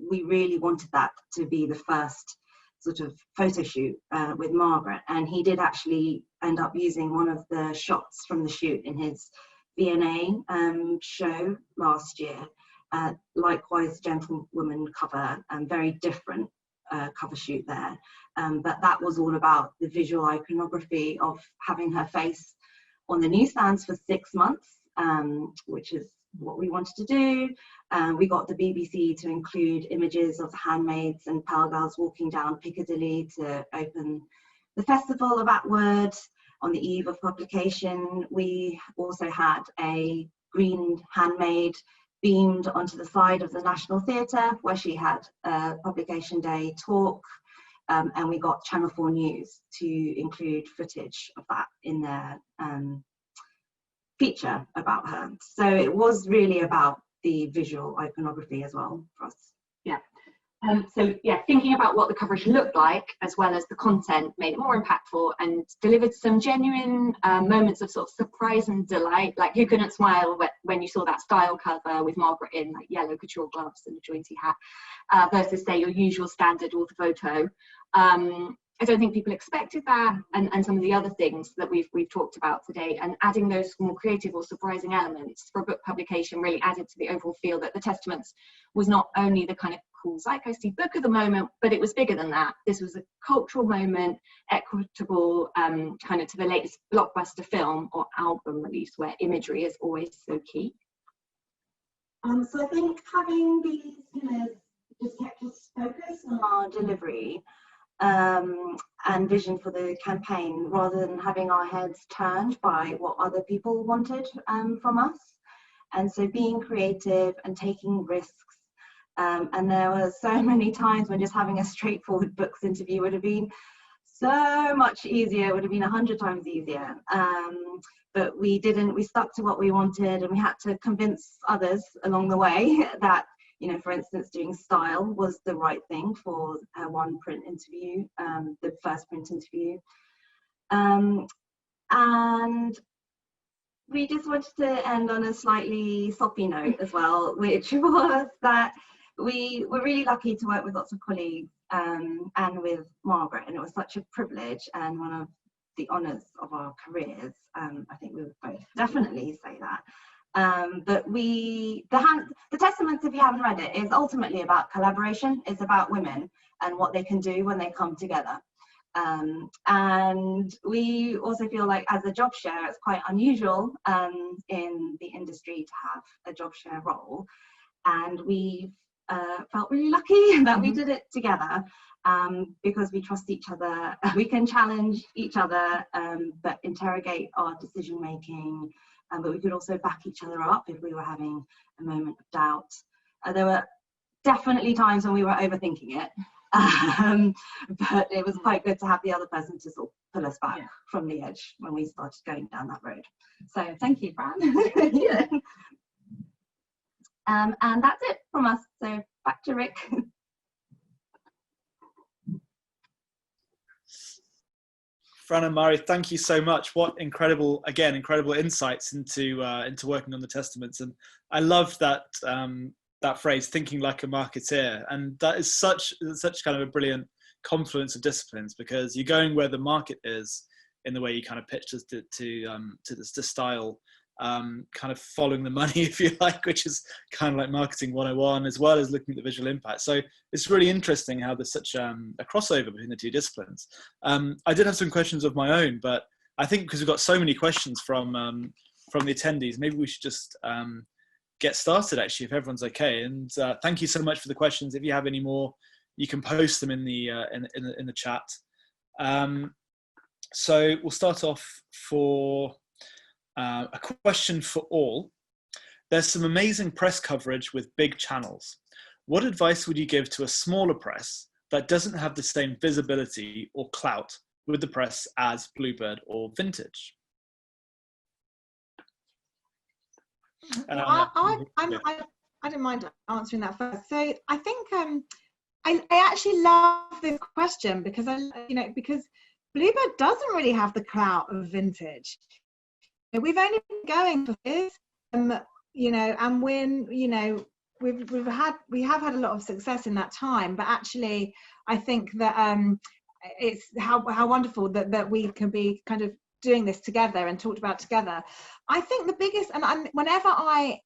we really wanted that to be the first sort of photo shoot with Margaret, and he did actually end up using one of the shots from the shoot in his V&A show last year. Likewise, Gentlewoman cover, very different cover shoot there, but that was all about the visual iconography of having her face on the newsstands for 6 months, which is what we wanted to do. We got the BBC to include images of the handmaids and Pearl Girls walking down Piccadilly to open the Festival of Atwood on the eve of publication. We also had a green handmaid beamed onto the side of the National Theatre, where she had a publication day talk, and we got Channel 4 News to include footage of that in their feature about her. So it was really about the visual iconography as well for us. Yeah. So yeah, thinking about what the coverage looked like as well as the content made it more impactful and delivered some genuine moments of sort of surprise and delight. Like, who couldn't smile when you saw that style cover with Margaret in like yellow couture gloves and a jointy hat, versus say your usual standard author photo. I don't think people expected that, and some of the other things that we've talked about today, and adding those more creative or surprising elements for a book publication really added to the overall feel that the Testaments was not only the kind of cool zeitgeisty book of the moment, but it was bigger than that. This was a cultural moment, equitable, kind of to the latest blockbuster film or album release, where imagery is always so key. So I think having these pillars just kept us focused on our delivery and vision for the campaign, rather than having our heads turned by what other people wanted from us. And so being creative and taking risks And there were so many times when just having a straightforward books interview would have been so much easier, would have been 100 times easier. But we didn't, we stuck to what we wanted, and we had to convince others along the way that, you know, for instance, doing style was the right thing for one print interview, the first print interview. And we just wanted to end on a slightly soppy note as well, which was that we were really lucky to work with lots of colleagues and with Margaret, and it was such a privilege and one of the honours of our careers. I think we would both definitely say that. But the Testaments, if you haven't read it, is ultimately about collaboration. It's about women and what they can do when they come together. And we also feel like as a job share, it's quite unusual in the industry to have a job share role. And we felt really lucky that we did it together, because we trust each other. We can challenge each other, but interrogate our decision making. But we could also back each other up if we were having a moment of doubt. There were definitely times when we were overthinking it, but it was quite good to have the other person to sort of pull us back from the edge when we started going down that road. So thank you, Fran. Yeah. And that's it from us. So back to Rick. Fran and Mari, thank you so much. What incredible insights into working on the Testaments. And I love that that phrase, thinking like a marketeer. And that is such kind of a brilliant confluence of disciplines, because you're going where the market is in the way you kind of pitch to style, kind of following the money, if you like, which is kind of like marketing 101, as well as looking at the visual impact. So it's really interesting how there's such a crossover between the two disciplines. I did have some questions of my own, but I think because we've got so many questions from the attendees, maybe we should just get started, actually, if everyone's okay. And thank you so much for the questions. If you have any more, you can post them in the chat. So we'll start off for a question for all. There's some amazing press coverage with big channels. What advice would you give to a smaller press that doesn't have the same visibility or clout with the press as Bluebird or Vintage? I don't mind answering that first. So I think I actually love this question, because because Bluebird doesn't really have the clout of Vintage. We've only been going for years, and when we have had a lot of success in that time. But actually, I think that it's how wonderful that we can be kind of doing this together and talked about together. I think the biggest, and whenever I've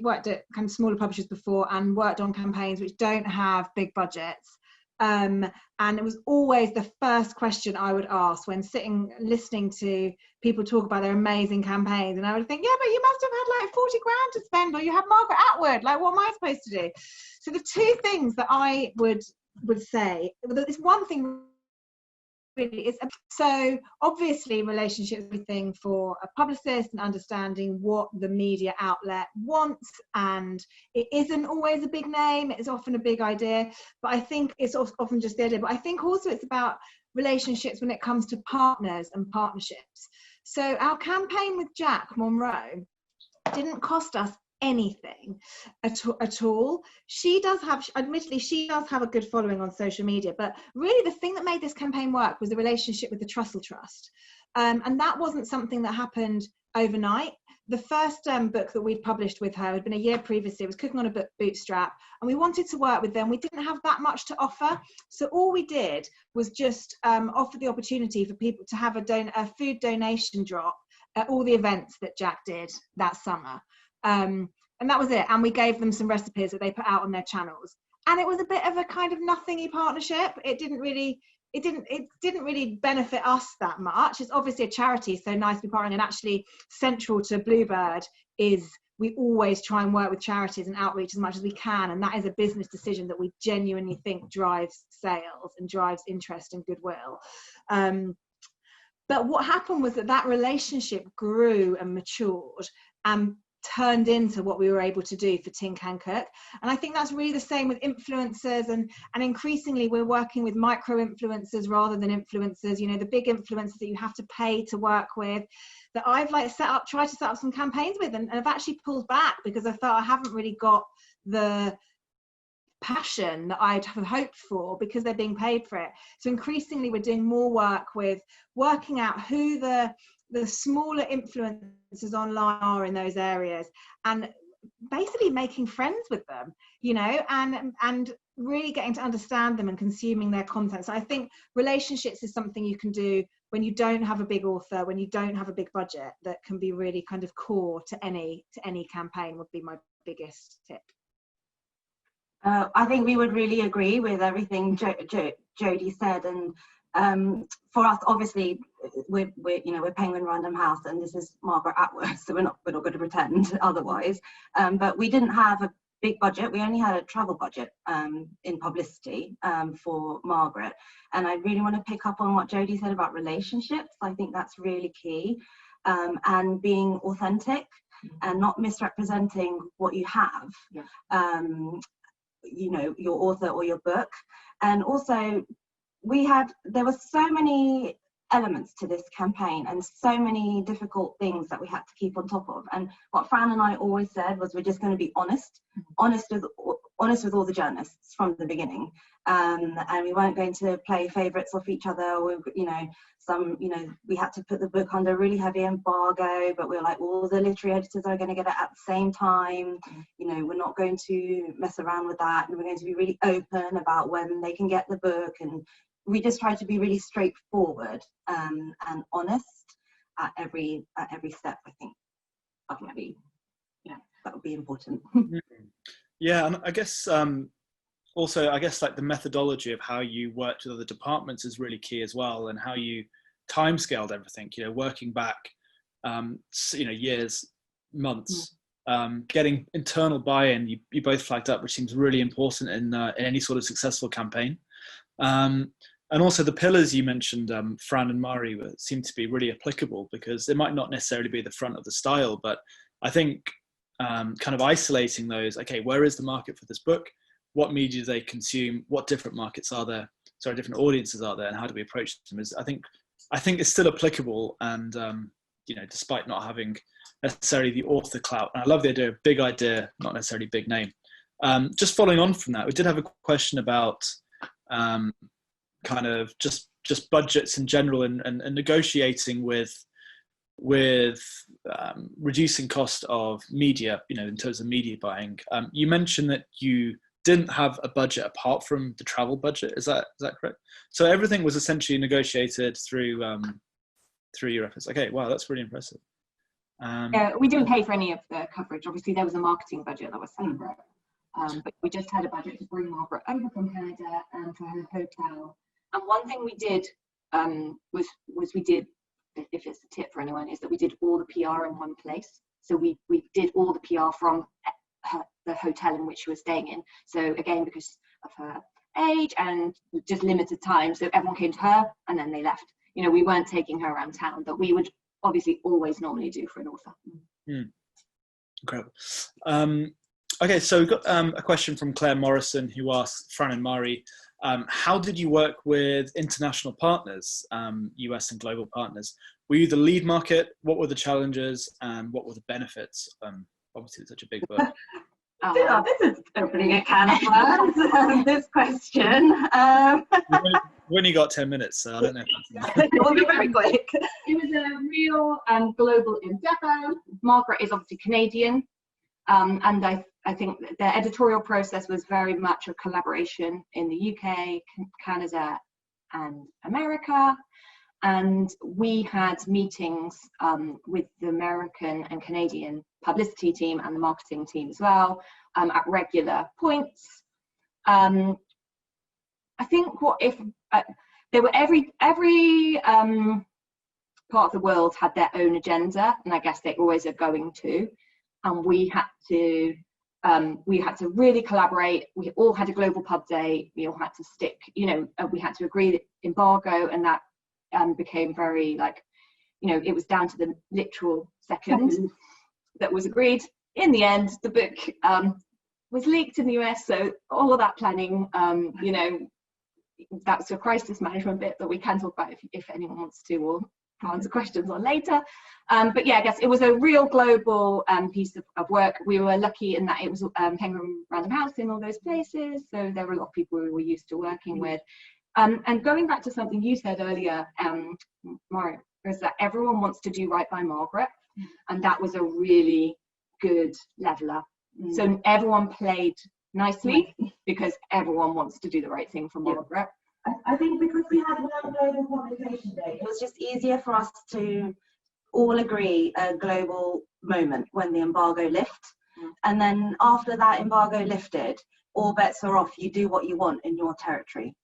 worked at kind of smaller publishers before and worked on campaigns which don't have big budgets, and it was always the first question I would ask when listening to people talk about their amazing campaigns, and I would think, yeah, but you must have had like 40 grand to spend, or you have Margaret Atwood, like what am I supposed to do? So the two things that I would say, there's one thing really is, so obviously relationships is everything for a publicist, and understanding what the media outlet wants, and it isn't always a big name, it's often a big idea, but I think it's often just the idea. But I think also it's about relationships when it comes to partners and partnerships. So our campaign with Jack Monroe didn't cost us anything at all. Admittedly she does have a good following on social media, but really the thing that made this campaign work was the relationship with the Trussell Trust, and that wasn't something that happened overnight. The first book that we'd published with her had been a year previously. It was Cooking on a Bootstrap, and we wanted to work with them. We didn't have that much to offer, so all we did was just offer the opportunity for people to have a food donation drop at all the events that Jack did that summer. And that was it. And we gave them some recipes that they put out on their channels. And it was a bit of a kind of nothingy partnership. It didn't really benefit us that much. It's obviously a charity, so nice to be partnering. And actually central to Bluebird is we always try and work with charities and outreach as much as we can. And that is a business decision that we genuinely think drives sales and drives interest and goodwill. But what happened was that relationship grew and matured, and turned into what we were able to do for Tin Can Cook. And I think that's really the same with influencers, and increasingly we're working with micro influencers rather than influencers, you know, the big influencers that you have to pay to work with, that I've like tried to set up some campaigns with, and I've actually pulled back because I felt I haven't really got the passion that I'd have hoped for because they're being paid for it. So increasingly we're doing more work with working out who the smaller influencers online are in those areas, and basically making friends with them, you know, and really getting to understand them and consuming their content. So I think relationships is something you can do when you don't have a big author, when you don't have a big budget, that can be really kind of core to any campaign, would be my biggest tip. I think we would really agree with everything Jodie said, and for us, obviously, we're Penguin Random House, and this is Margaret Atwood, so we're not going to pretend otherwise. But we didn't have a big budget. We only had a travel budget in publicity for Margaret, and I really want to pick up on what Jodie said about relationships. I think that's really key, and being authentic and not misrepresenting what you have. Yeah. You know, your author or your book. And also there were so many elements to this campaign and so many difficult things that we had to keep on top of, and what Fran and I always said was we're just going to be honest with all the journalists from the beginning, and we weren't going to play favorites off each other, or we had to put the book under really heavy embargo, but we were like, all the literary editors are going to get it at the same time, you know, we're not going to mess around with that, and we're going to be really open about when they can get the book, and we just tried to be really straightforward and honest at every step. I think that would be important. Yeah, and I guess also, I guess like the methodology of how you worked with other departments is really key as well, and how you timescaled everything. You know, working back, years, months, getting internal buy-in. You both flagged up, which seems really important in any sort of successful campaign. And also the pillars you mentioned, Fran and Mari, seem to be really applicable, because they might not necessarily be the front of the style, but I think kind of isolating those, okay, where is the market for this book? What media do they consume? What different markets are there? Sorry, different audiences are there, and how do we approach them? I think it's still applicable, and despite not having necessarily the author clout. And I love the idea of big idea, not necessarily big name. Just following on from that, we did have a question about kind of just budgets in general, and negotiating with reducing cost of media, in terms of media buying. You mentioned that you didn't have a budget apart from the travel budget. Is that correct? So everything was essentially negotiated through your efforts. Okay, wow, that's really impressive. We didn't pay for any of the coverage. Obviously, there was a marketing budget that was separate, but we just had a budget to bring Margaret over from Canada and for her hotel. And one thing we did was we did, if it's a tip for anyone, is that we did all the PR in one place. So we did all the PR from the hotel in which she was staying in. So again, because of her age and just limited time, so everyone came to her and then they left. We weren't taking her around town, but we would obviously always normally do for an author. Incredible. Okay, so we've got a question from Claire Morrison, who asked Fran and Mari, how did you work with international partners, US and global partners? Were you the lead market? What were the challenges, and what were the benefits? Obviously, it's such a big book. This is opening a can of worms, this question. We've only got 10 minutes, so I don't know if that's we'll be very quick. It was a real global endeavour. Margaret is obviously Canadian, and I think the editorial process was very much a collaboration in the UK, Canada, and America. And we had meetings with the American and Canadian publicity team and the marketing team as well, at regular points. I think there were every part of the world had their own agenda, and I guess they always are going to. And we had to really collaborate. We all had a global pub day. We all had to stick, we had to agree the embargo, and that became very it was down to the literal second that was agreed. in the end, the book was leaked in the US, so all of that planning, you know, that's a crisis management bit that we can talk about if anyone wants to, or answer questions on later. But yeah, I guess it was a real global piece of work. We were lucky in that it was Penguin Random House in all those places, so there were a lot of people we were used to working with. And going back to something you said earlier, Mario, is that everyone wants to do right by Margaret, and that was a really good leveler. So everyone played nicely because everyone wants to do the right thing for Margaret. I think because we had one global publication date, it was just easier for us to all agree a global moment when the embargo lifts. And then after that embargo lifted, all bets are off. You do what you want in your territory.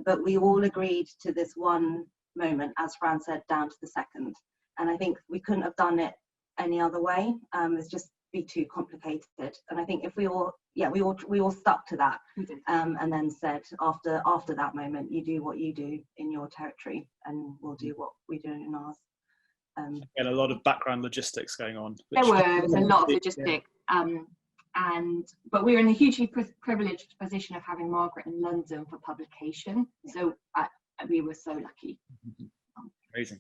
But we all agreed to this one moment, as Fran said, down to the second. And I think we couldn't have done it any other way. It's just be too complicated. And I think if we all, we all stuck to that, and then said after that moment, you do what you do in your territory, and we'll do what we do in ours. And a lot of background logistics going on. There was a lot of logistics. But we were in a hugely privileged position of having Margaret in London for publication, so we were so lucky. Amazing.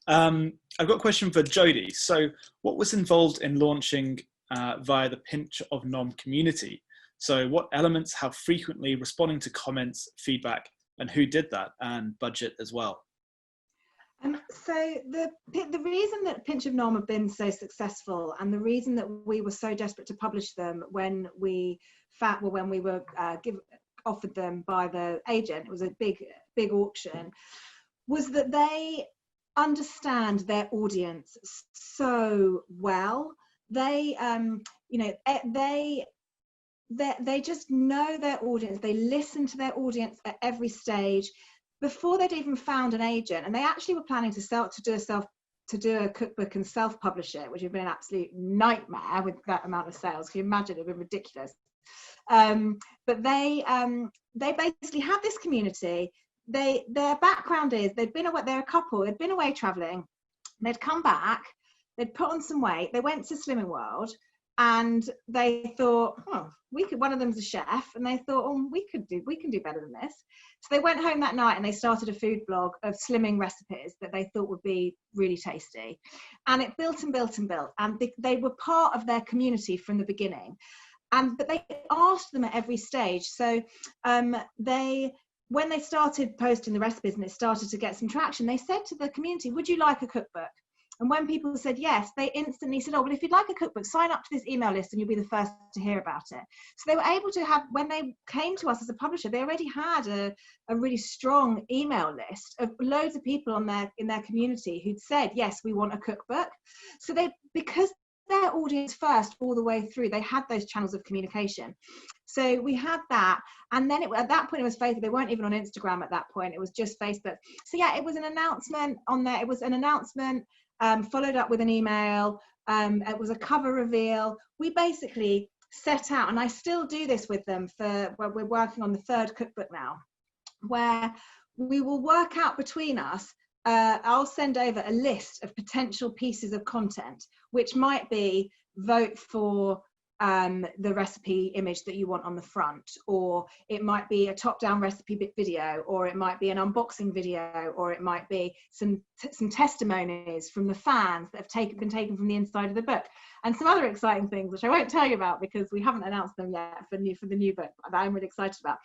I've got a question for Jodie. So what was involved in launching via the Pinch of Nom community? So what elements, how frequently, responding to comments, feedback, and who did that, and budget as well? So the reason that Pinch of Nom have been so successful, and the reason that we were so desperate to publish them when we were offered them by the agent, it was a big auction, was that they understand their audience so well. They they just know their audience. They listen to their audience at every stage. Before they'd even found an agent, and they actually were planning to do a cookbook and self-publish it, which would have been an absolute nightmare with that amount of sales. Can you imagine? It would have been ridiculous. But they basically had this community. Their background is they're a couple. They'd been away traveling. They'd come back. They'd put on some weight. They went to Slimming World, and they thought, oh, we could. One of them's a chef, and they thought, oh, we can do better than this. So they went home that night and they started a food blog of slimming recipes that they thought would be really tasty, and it built and built and built. And they were part of their community from the beginning. But they asked them at every stage. So when they started posting the recipes and it started to get some traction, they said to the community, would you like a cookbook? And when people said yes, they instantly said, oh, well, if you'd like a cookbook, sign up to this email list and you'll be the first to hear about it. So they were able to have, when they came to us as a publisher, they already had a really strong email list of loads of people in their community who'd said, yes, we want a cookbook. So because their audience first all the way through, they had those channels of communication. So we had that, and then at that point it was Facebook. They weren't even on Instagram at that point. It was just Facebook. So yeah, it was an announcement on there. It was an announcement followed up with an email. It was a cover reveal. We basically set out, and I still do this with them we're working on the third cookbook now, where we will work out between us. I'll send over a list of potential pieces of content, which might be vote for the recipe image that you want on the front, or it might be a top-down recipe video, or it might be an unboxing video, or it might be some testimonies from the fans that have been taken from the inside of the book, and some other exciting things which I won't tell you about because we haven't announced them yet for the new book that I'm really excited about.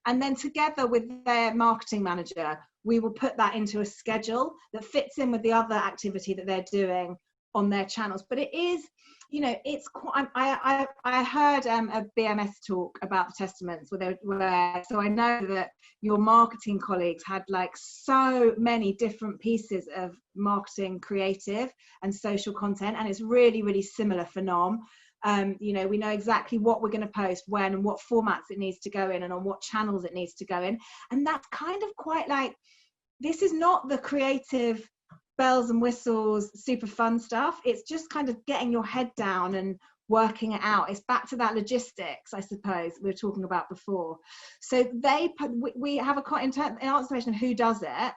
And then together with their marketing manager, we will put that into a schedule that fits in with the other activity that they're doing on their channels. But it is, it's quite, I heard a BMS talk about the testaments so I know that your marketing colleagues had like so many different pieces of marketing, creative and social content, and it's really, really similar for Nom. We know exactly what we're going to post, when, and what formats it needs to go in, and on what channels it needs to go in. And that's kind of quite like, this is not the creative bells and whistles, super fun stuff. It's just kind of getting your head down and working it out. It's back to that logistics, I suppose, we were talking about before. So we have in answer to who does it,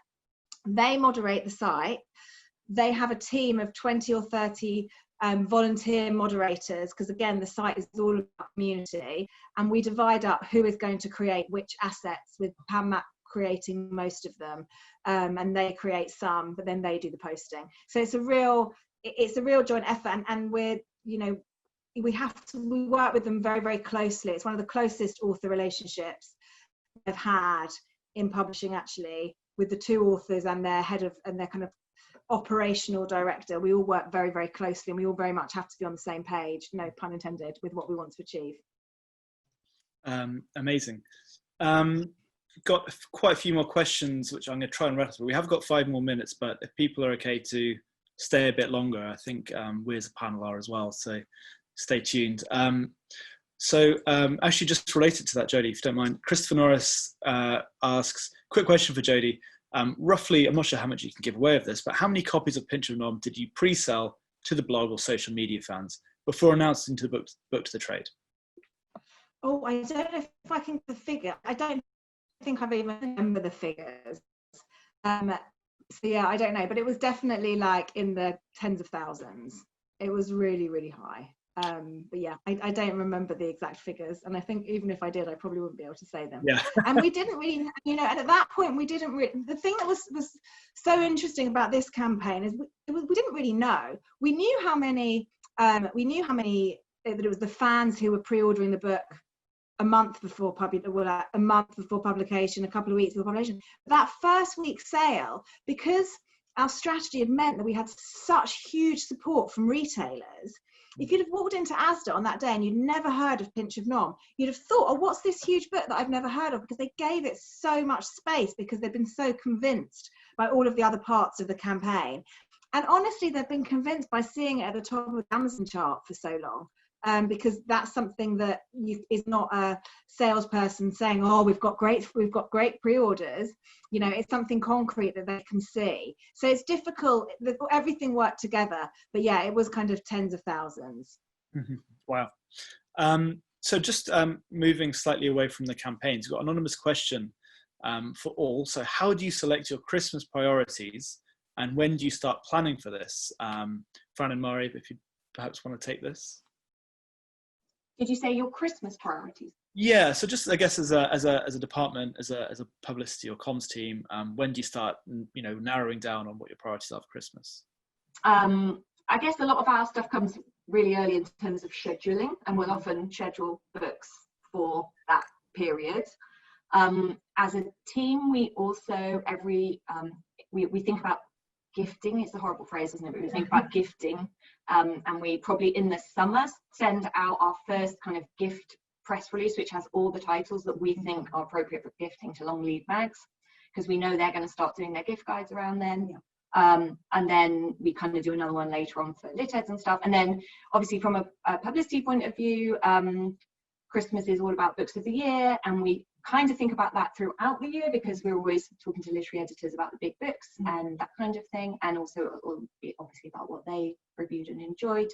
they moderate the site. They have a team of 20 or 30 volunteer moderators, because again, the site is all about community, and we divide up who is going to create which assets, with PamMat creating most of them, and they create some, but then they do the posting. So it's a real joint effort, and we're, you know, we work with them very, very closely. It's one of the closest author relationships I've had in publishing, actually, with the two authors and their head of, and their kind of operational director. We all work very, very closely, and we all very much have to be on the same page, no pun intended, with what we want to achieve. Amazing. Got quite a few more questions, which I'm going to try and rattle through. We have got 5 more minutes, but if people are okay to stay a bit longer, I think we as a panel are as well, so stay tuned. Actually, just related to that, Jodie, if you don't mind, Christopher Norris asks, quick question for Jodie. Roughly, I'm not sure how much you can give away of this, but how many copies of Pinch of Nom did you pre-sell to the blog or social media fans before announcing to the book to the trade? Oh, I don't know if I can get the figure. I don't think I've even remember the figures. So yeah, I don't know, but it was definitely like in the tens of thousands. It was really, really high. But yeah, I don't remember the exact figures, and I think even if I did, I probably wouldn't be able to say them. Yeah. And we didn't really, you know, and at that point we didn't really, the thing that was so interesting about this campaign is we didn't really know. We knew how many that it was the fans who were pre-ordering the book a month before publication, a couple of weeks before publication. That first week sale, because our strategy had meant that we had such huge support from retailers. If you'd have walked into Asda on that day and you'd never heard of Pinch of Nom, you'd have thought, oh, what's this huge book that I've never heard of? Because they gave it so much space, because they've been so convinced by all of the other parts of the campaign. And honestly, they've been convinced by seeing it at the top of the Amazon chart for so long. Because that's something that is not a salesperson saying, oh, we've got great pre-orders. You know, it's something concrete that they can see. So it's difficult. Everything worked together, but yeah, it was kind of tens of thousands. Wow. So just moving slightly away from the campaigns, we've got an anonymous question for all. So how do you select your Christmas priorities, and when do you start planning for this? Fran and Mari, if you perhaps want to take this. Did you say your Christmas priorities? Yeah, so just I guess as a department, as a publicity or comms team, when do you start, you know, narrowing down on what your priorities are for Christmas? I guess a lot of our stuff comes really early in terms of scheduling, and we'll often schedule books for that period. As a team, we also we think about gifting. It's a horrible phrase, isn't it? But we think about gifting, and we probably in the summer send out our first kind of gift press release, which has all the titles that we think are appropriate for gifting to long lead mags, because we know they're going to start doing their gift guides around then. And then we kind of do another one later on for lit heads and stuff. And then obviously from a publicity point of view, Christmas is all about books of the year, and we kind of think about that throughout the year, because we're always talking to literary editors about the big books and that kind of thing, and also obviously about what they reviewed and enjoyed.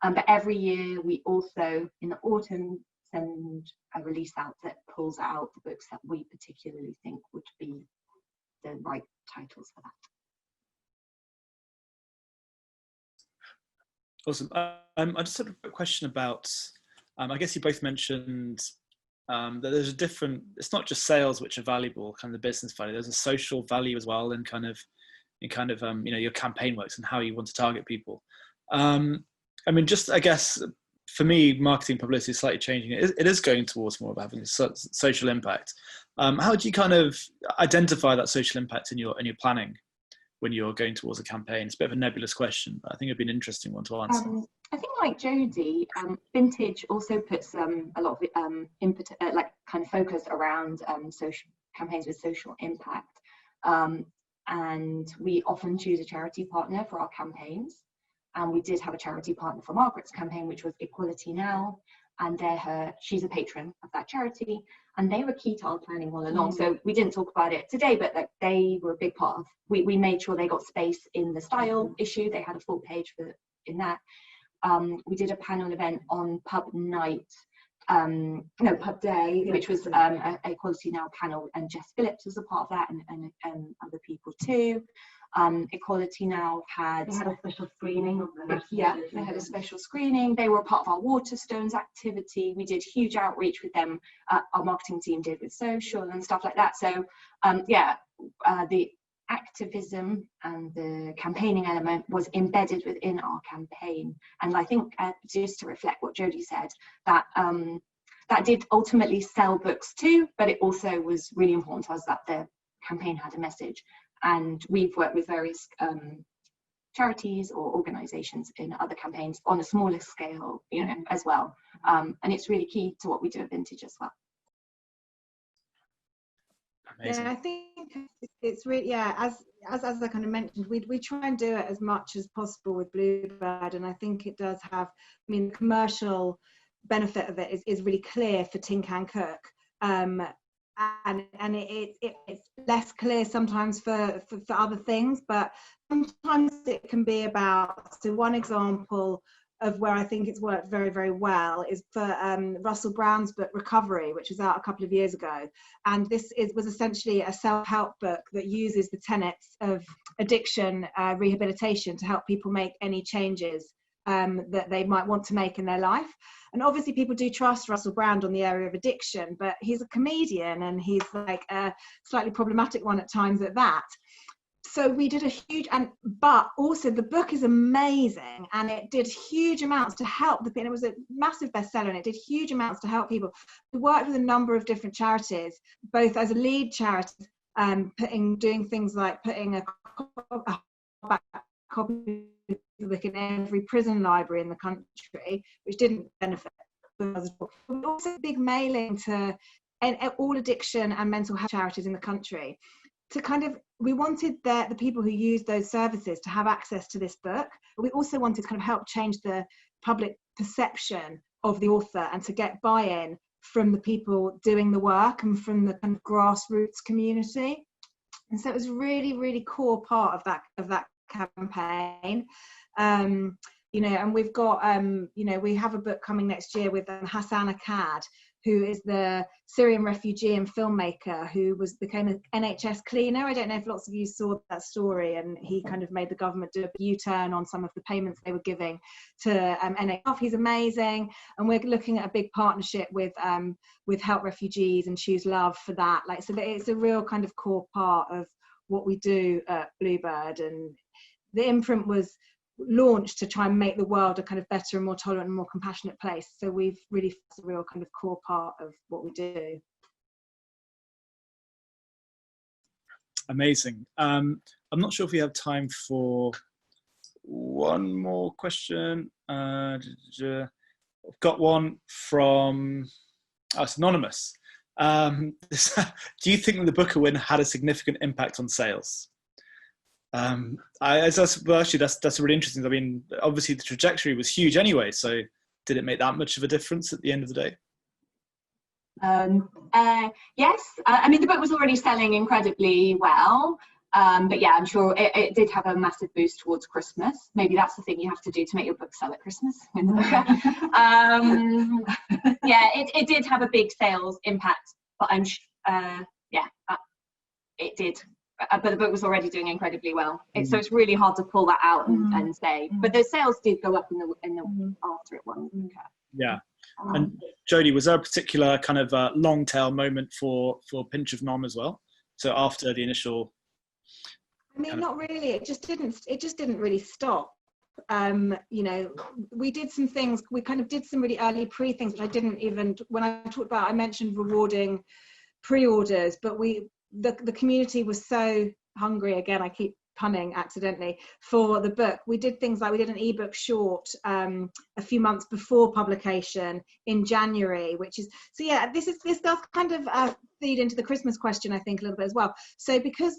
But every year we also in the autumn send a release out that pulls out the books that we particularly think would be the right titles for that. Awesome. I just had a quick question about, I guess you both mentioned that there's a different, it's not just sales which are valuable, kind of the business value, there's a social value as well, and kind of you know, your campaign works and how you want to target people. I mean, just I guess for me, marketing publicity is slightly changing. It is going towards more of having a social impact. How do you kind of identify that social impact in your planning when you're going towards a campaign? It's a bit of a nebulous question, but I think it'd be an interesting one to answer. I think like Jodie, Vintage also puts a lot of input, like kind of focus around social campaigns with social impact. And we often choose a charity partner for our campaigns. And we did have a charity partner for Margaret's campaign, which was Equality Now. And she's a patron of that charity. And they were key to our planning all along. So we didn't talk about it today, but like they were a big part of, we made sure they got space in the style issue. They had a full page in that. We did a panel event on Pub Night, Pub Day, which was a Equality Now panel, and Jess Phillips was a part of that, and other people too. Equality Now had... They had a special screening of them. Yeah, they had a special screening. They were part of our Waterstones activity. We did huge outreach with them. Our marketing team did with social and stuff like that. So the activism and the campaigning element was embedded within our campaign. And I think, just to reflect what Jodie said, that that did ultimately sell books too, but it also was really important to us that the campaign had a message. And we've worked with various charities or organisations in other campaigns on a smaller scale, you know, as well. And it's really key to what we do at Vintage as well. Amazing. Yeah, I think it's really, yeah, as I kind of mentioned, we try and do it as much as possible with Bluebird, and I think it does have, I mean, the commercial benefit of it is really clear for Tin Can Cook, and it's less clear sometimes for other things, but sometimes it can be about, so one example of where I think it's worked very, very well is for Russell Brown's book Recovery, which was out a couple of years ago. And this was essentially a self-help book that uses the tenets of addiction rehabilitation to help people make any changes that they might want to make in their life. And obviously people do trust Russell Brand on the area of addiction, but he's a comedian and he's like a slightly problematic one at times at that. So we did a huge, but also the book is amazing, and it did huge amounts to help and it was a massive bestseller, and it did huge amounts to help people. We worked with a number of different charities, both as a lead charity, doing things like putting a copy of the book in every prison library in the country, which didn't benefit. But also a big mailing to all addiction and mental health charities in the country. To kind of, we wanted the people who use those services to have access to this book, but we also wanted to kind of help change the public perception of the author and to get buy-in from the people doing the work and from the kind of grassroots community. And so it was really, really core part of that campaign. You know, and we've got, you know, we have a book coming next year with Hassan Akkad, who is the Syrian refugee and filmmaker who became an NHS cleaner. I don't know if lots of you saw that story, and he kind of made the government do a U-turn on some of the payments they were giving to NHS. He's amazing, and we're looking at a big partnership with Help Refugees and Choose Love for that. Like, so that it's a real kind of core part of what we do at Bluebird, and the imprint was launched to try and make the world a kind of better and more tolerant and more compassionate place. So we've really, it's a real kind of core part of what we do. Amazing. I'm not sure if we have time for one more question. I've got one from, it's anonymous. Do you think that the Booker win had a significant impact on sales? Actually, that's really interesting. I mean, obviously the trajectory was huge anyway, so did it make that much of a difference at the end of the day? Yes, I mean, the book was already selling incredibly well, but yeah, I'm sure it did have a massive boost towards Christmas. Maybe that's the thing you have to do to make your book sell at Christmas. Win the Booker. Yeah, it did have a big sales impact, but it did. But the book was already doing incredibly well. So it's really hard to pull that out and say. But the sales did go up in the after it won. Yeah. And Jodie, was there a particular kind of long tail moment for Pinch of Nom as well? So after the initial. I mean, not really. It just didn't really stop. You know, we did some things. We kind of did some really early things, which I didn't even. When I talked about, I mentioned rewarding pre-orders, but the community was so hungry, again I keep punning accidentally, for the book. We did things like we did an ebook short a few months before publication in January, which is, so yeah, this does kind of feed into the Christmas question, I think, a little bit as well. So because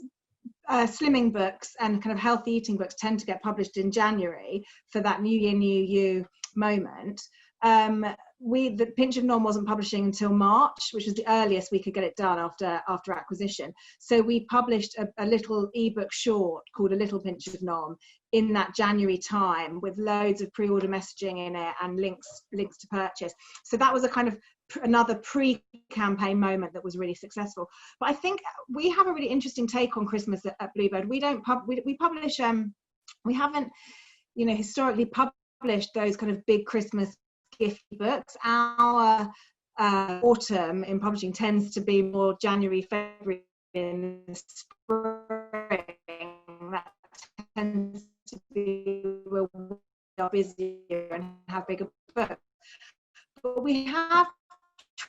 slimming books and kind of healthy eating books tend to get published in January for that New Year, New You moment, the Pinch of Nom wasn't publishing until March, which was the earliest we could get it done after acquisition. So we published a little ebook short called A Little Pinch of Nom in that January time, with loads of pre-order messaging in it and links to purchase. So that was a kind of another pre-campaign moment that was really successful. But I think we have a really interesting take on Christmas at Bluebird. We don't we publish we haven't, you know, historically published those kind of big Christmas gift books. Our autumn in publishing tends to be more January, February, in the spring. That tends to be where we are busier and have bigger books. But we have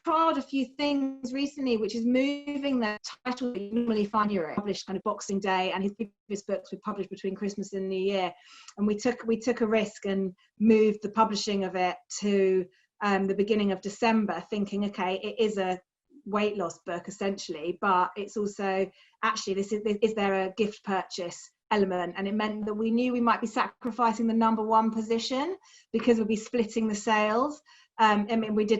tried a few things recently, which is moving the title that you normally find here, published kind of Boxing Day, and his previous books were published between Christmas and New Year. And we took a risk and moved the publishing of it to the beginning of December, thinking, okay, it is a weight loss book essentially, but it's also actually is there a gift purchase element? And it meant that we knew we might be sacrificing the #1 position because we'd be splitting the sales. I mean, we did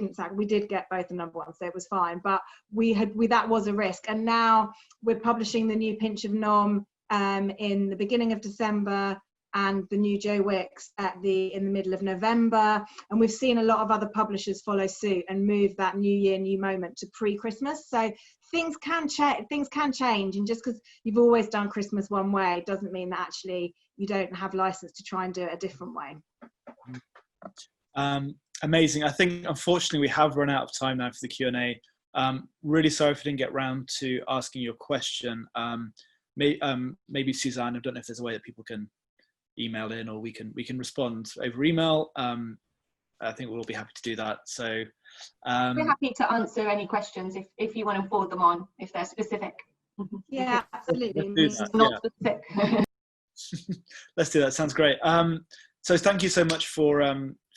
get both the #1, so it was fine, but that was a risk. And now we're publishing the new Pinch of Nom in the beginning of December, and the new Joe Wicks in the middle of November. And we've seen a lot of other publishers follow suit and move that new year, new moment to pre-Christmas. So things can change. And just because you've always done Christmas one way doesn't mean that actually you don't have license to try and do it a different way. Amazing. I think, unfortunately, we have run out of time now for the Q&A. Really sorry if I didn't get round to asking your question. Maybe Suzanne, I don't know if there's a way that people can email in, or we can respond over email. I think we'll all be happy to do that. So we're happy to answer any questions if you want to forward them on, if they're specific. Yeah, absolutely. Not specific. Let's do that. Sounds great. So thank you so much for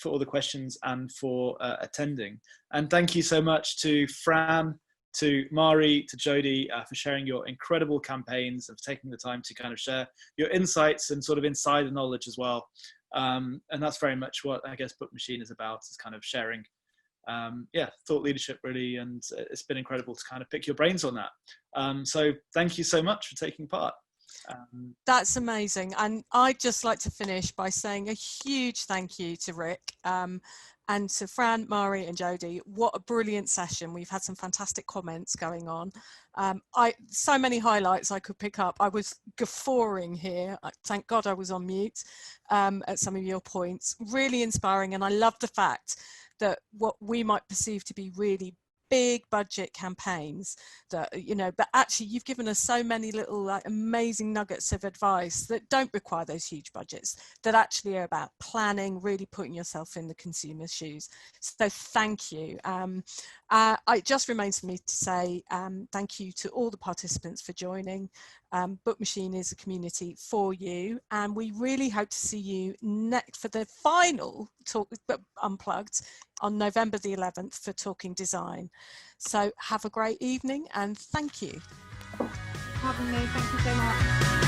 all the questions and for attending, and thank you so much to Fran, to Mari, to Jodie for sharing your incredible campaigns, of taking the time to kind of share your insights and sort of insider knowledge as well. And that's very much what I guess BookMachine is about, is kind of sharing thought leadership really, and it's been incredible to kind of pick your brains on that. So thank you so much for taking part. That's amazing. And I'd just like to finish by saying a huge thank you to Rick and to Fran, Mari and Jodie. What a brilliant session. We've had some fantastic comments going on. So many highlights I could pick up. I was guffawing here. Thank God I was on mute at some of your points. Really inspiring. And I love the fact that what we might perceive to be really big budget campaigns that, you know, but actually you've given us so many little like amazing nuggets of advice that don't require those huge budgets, that actually are about planning, really putting yourself in the consumer's shoes. So thank you. It just remains for me to say thank you to all the participants for joining. BookMachine is a community for you, and we really hope to see you next for the final talk Unplugged on November the 11th for Talking Design. So have a great evening, and thank you. Having me. Thank you so much.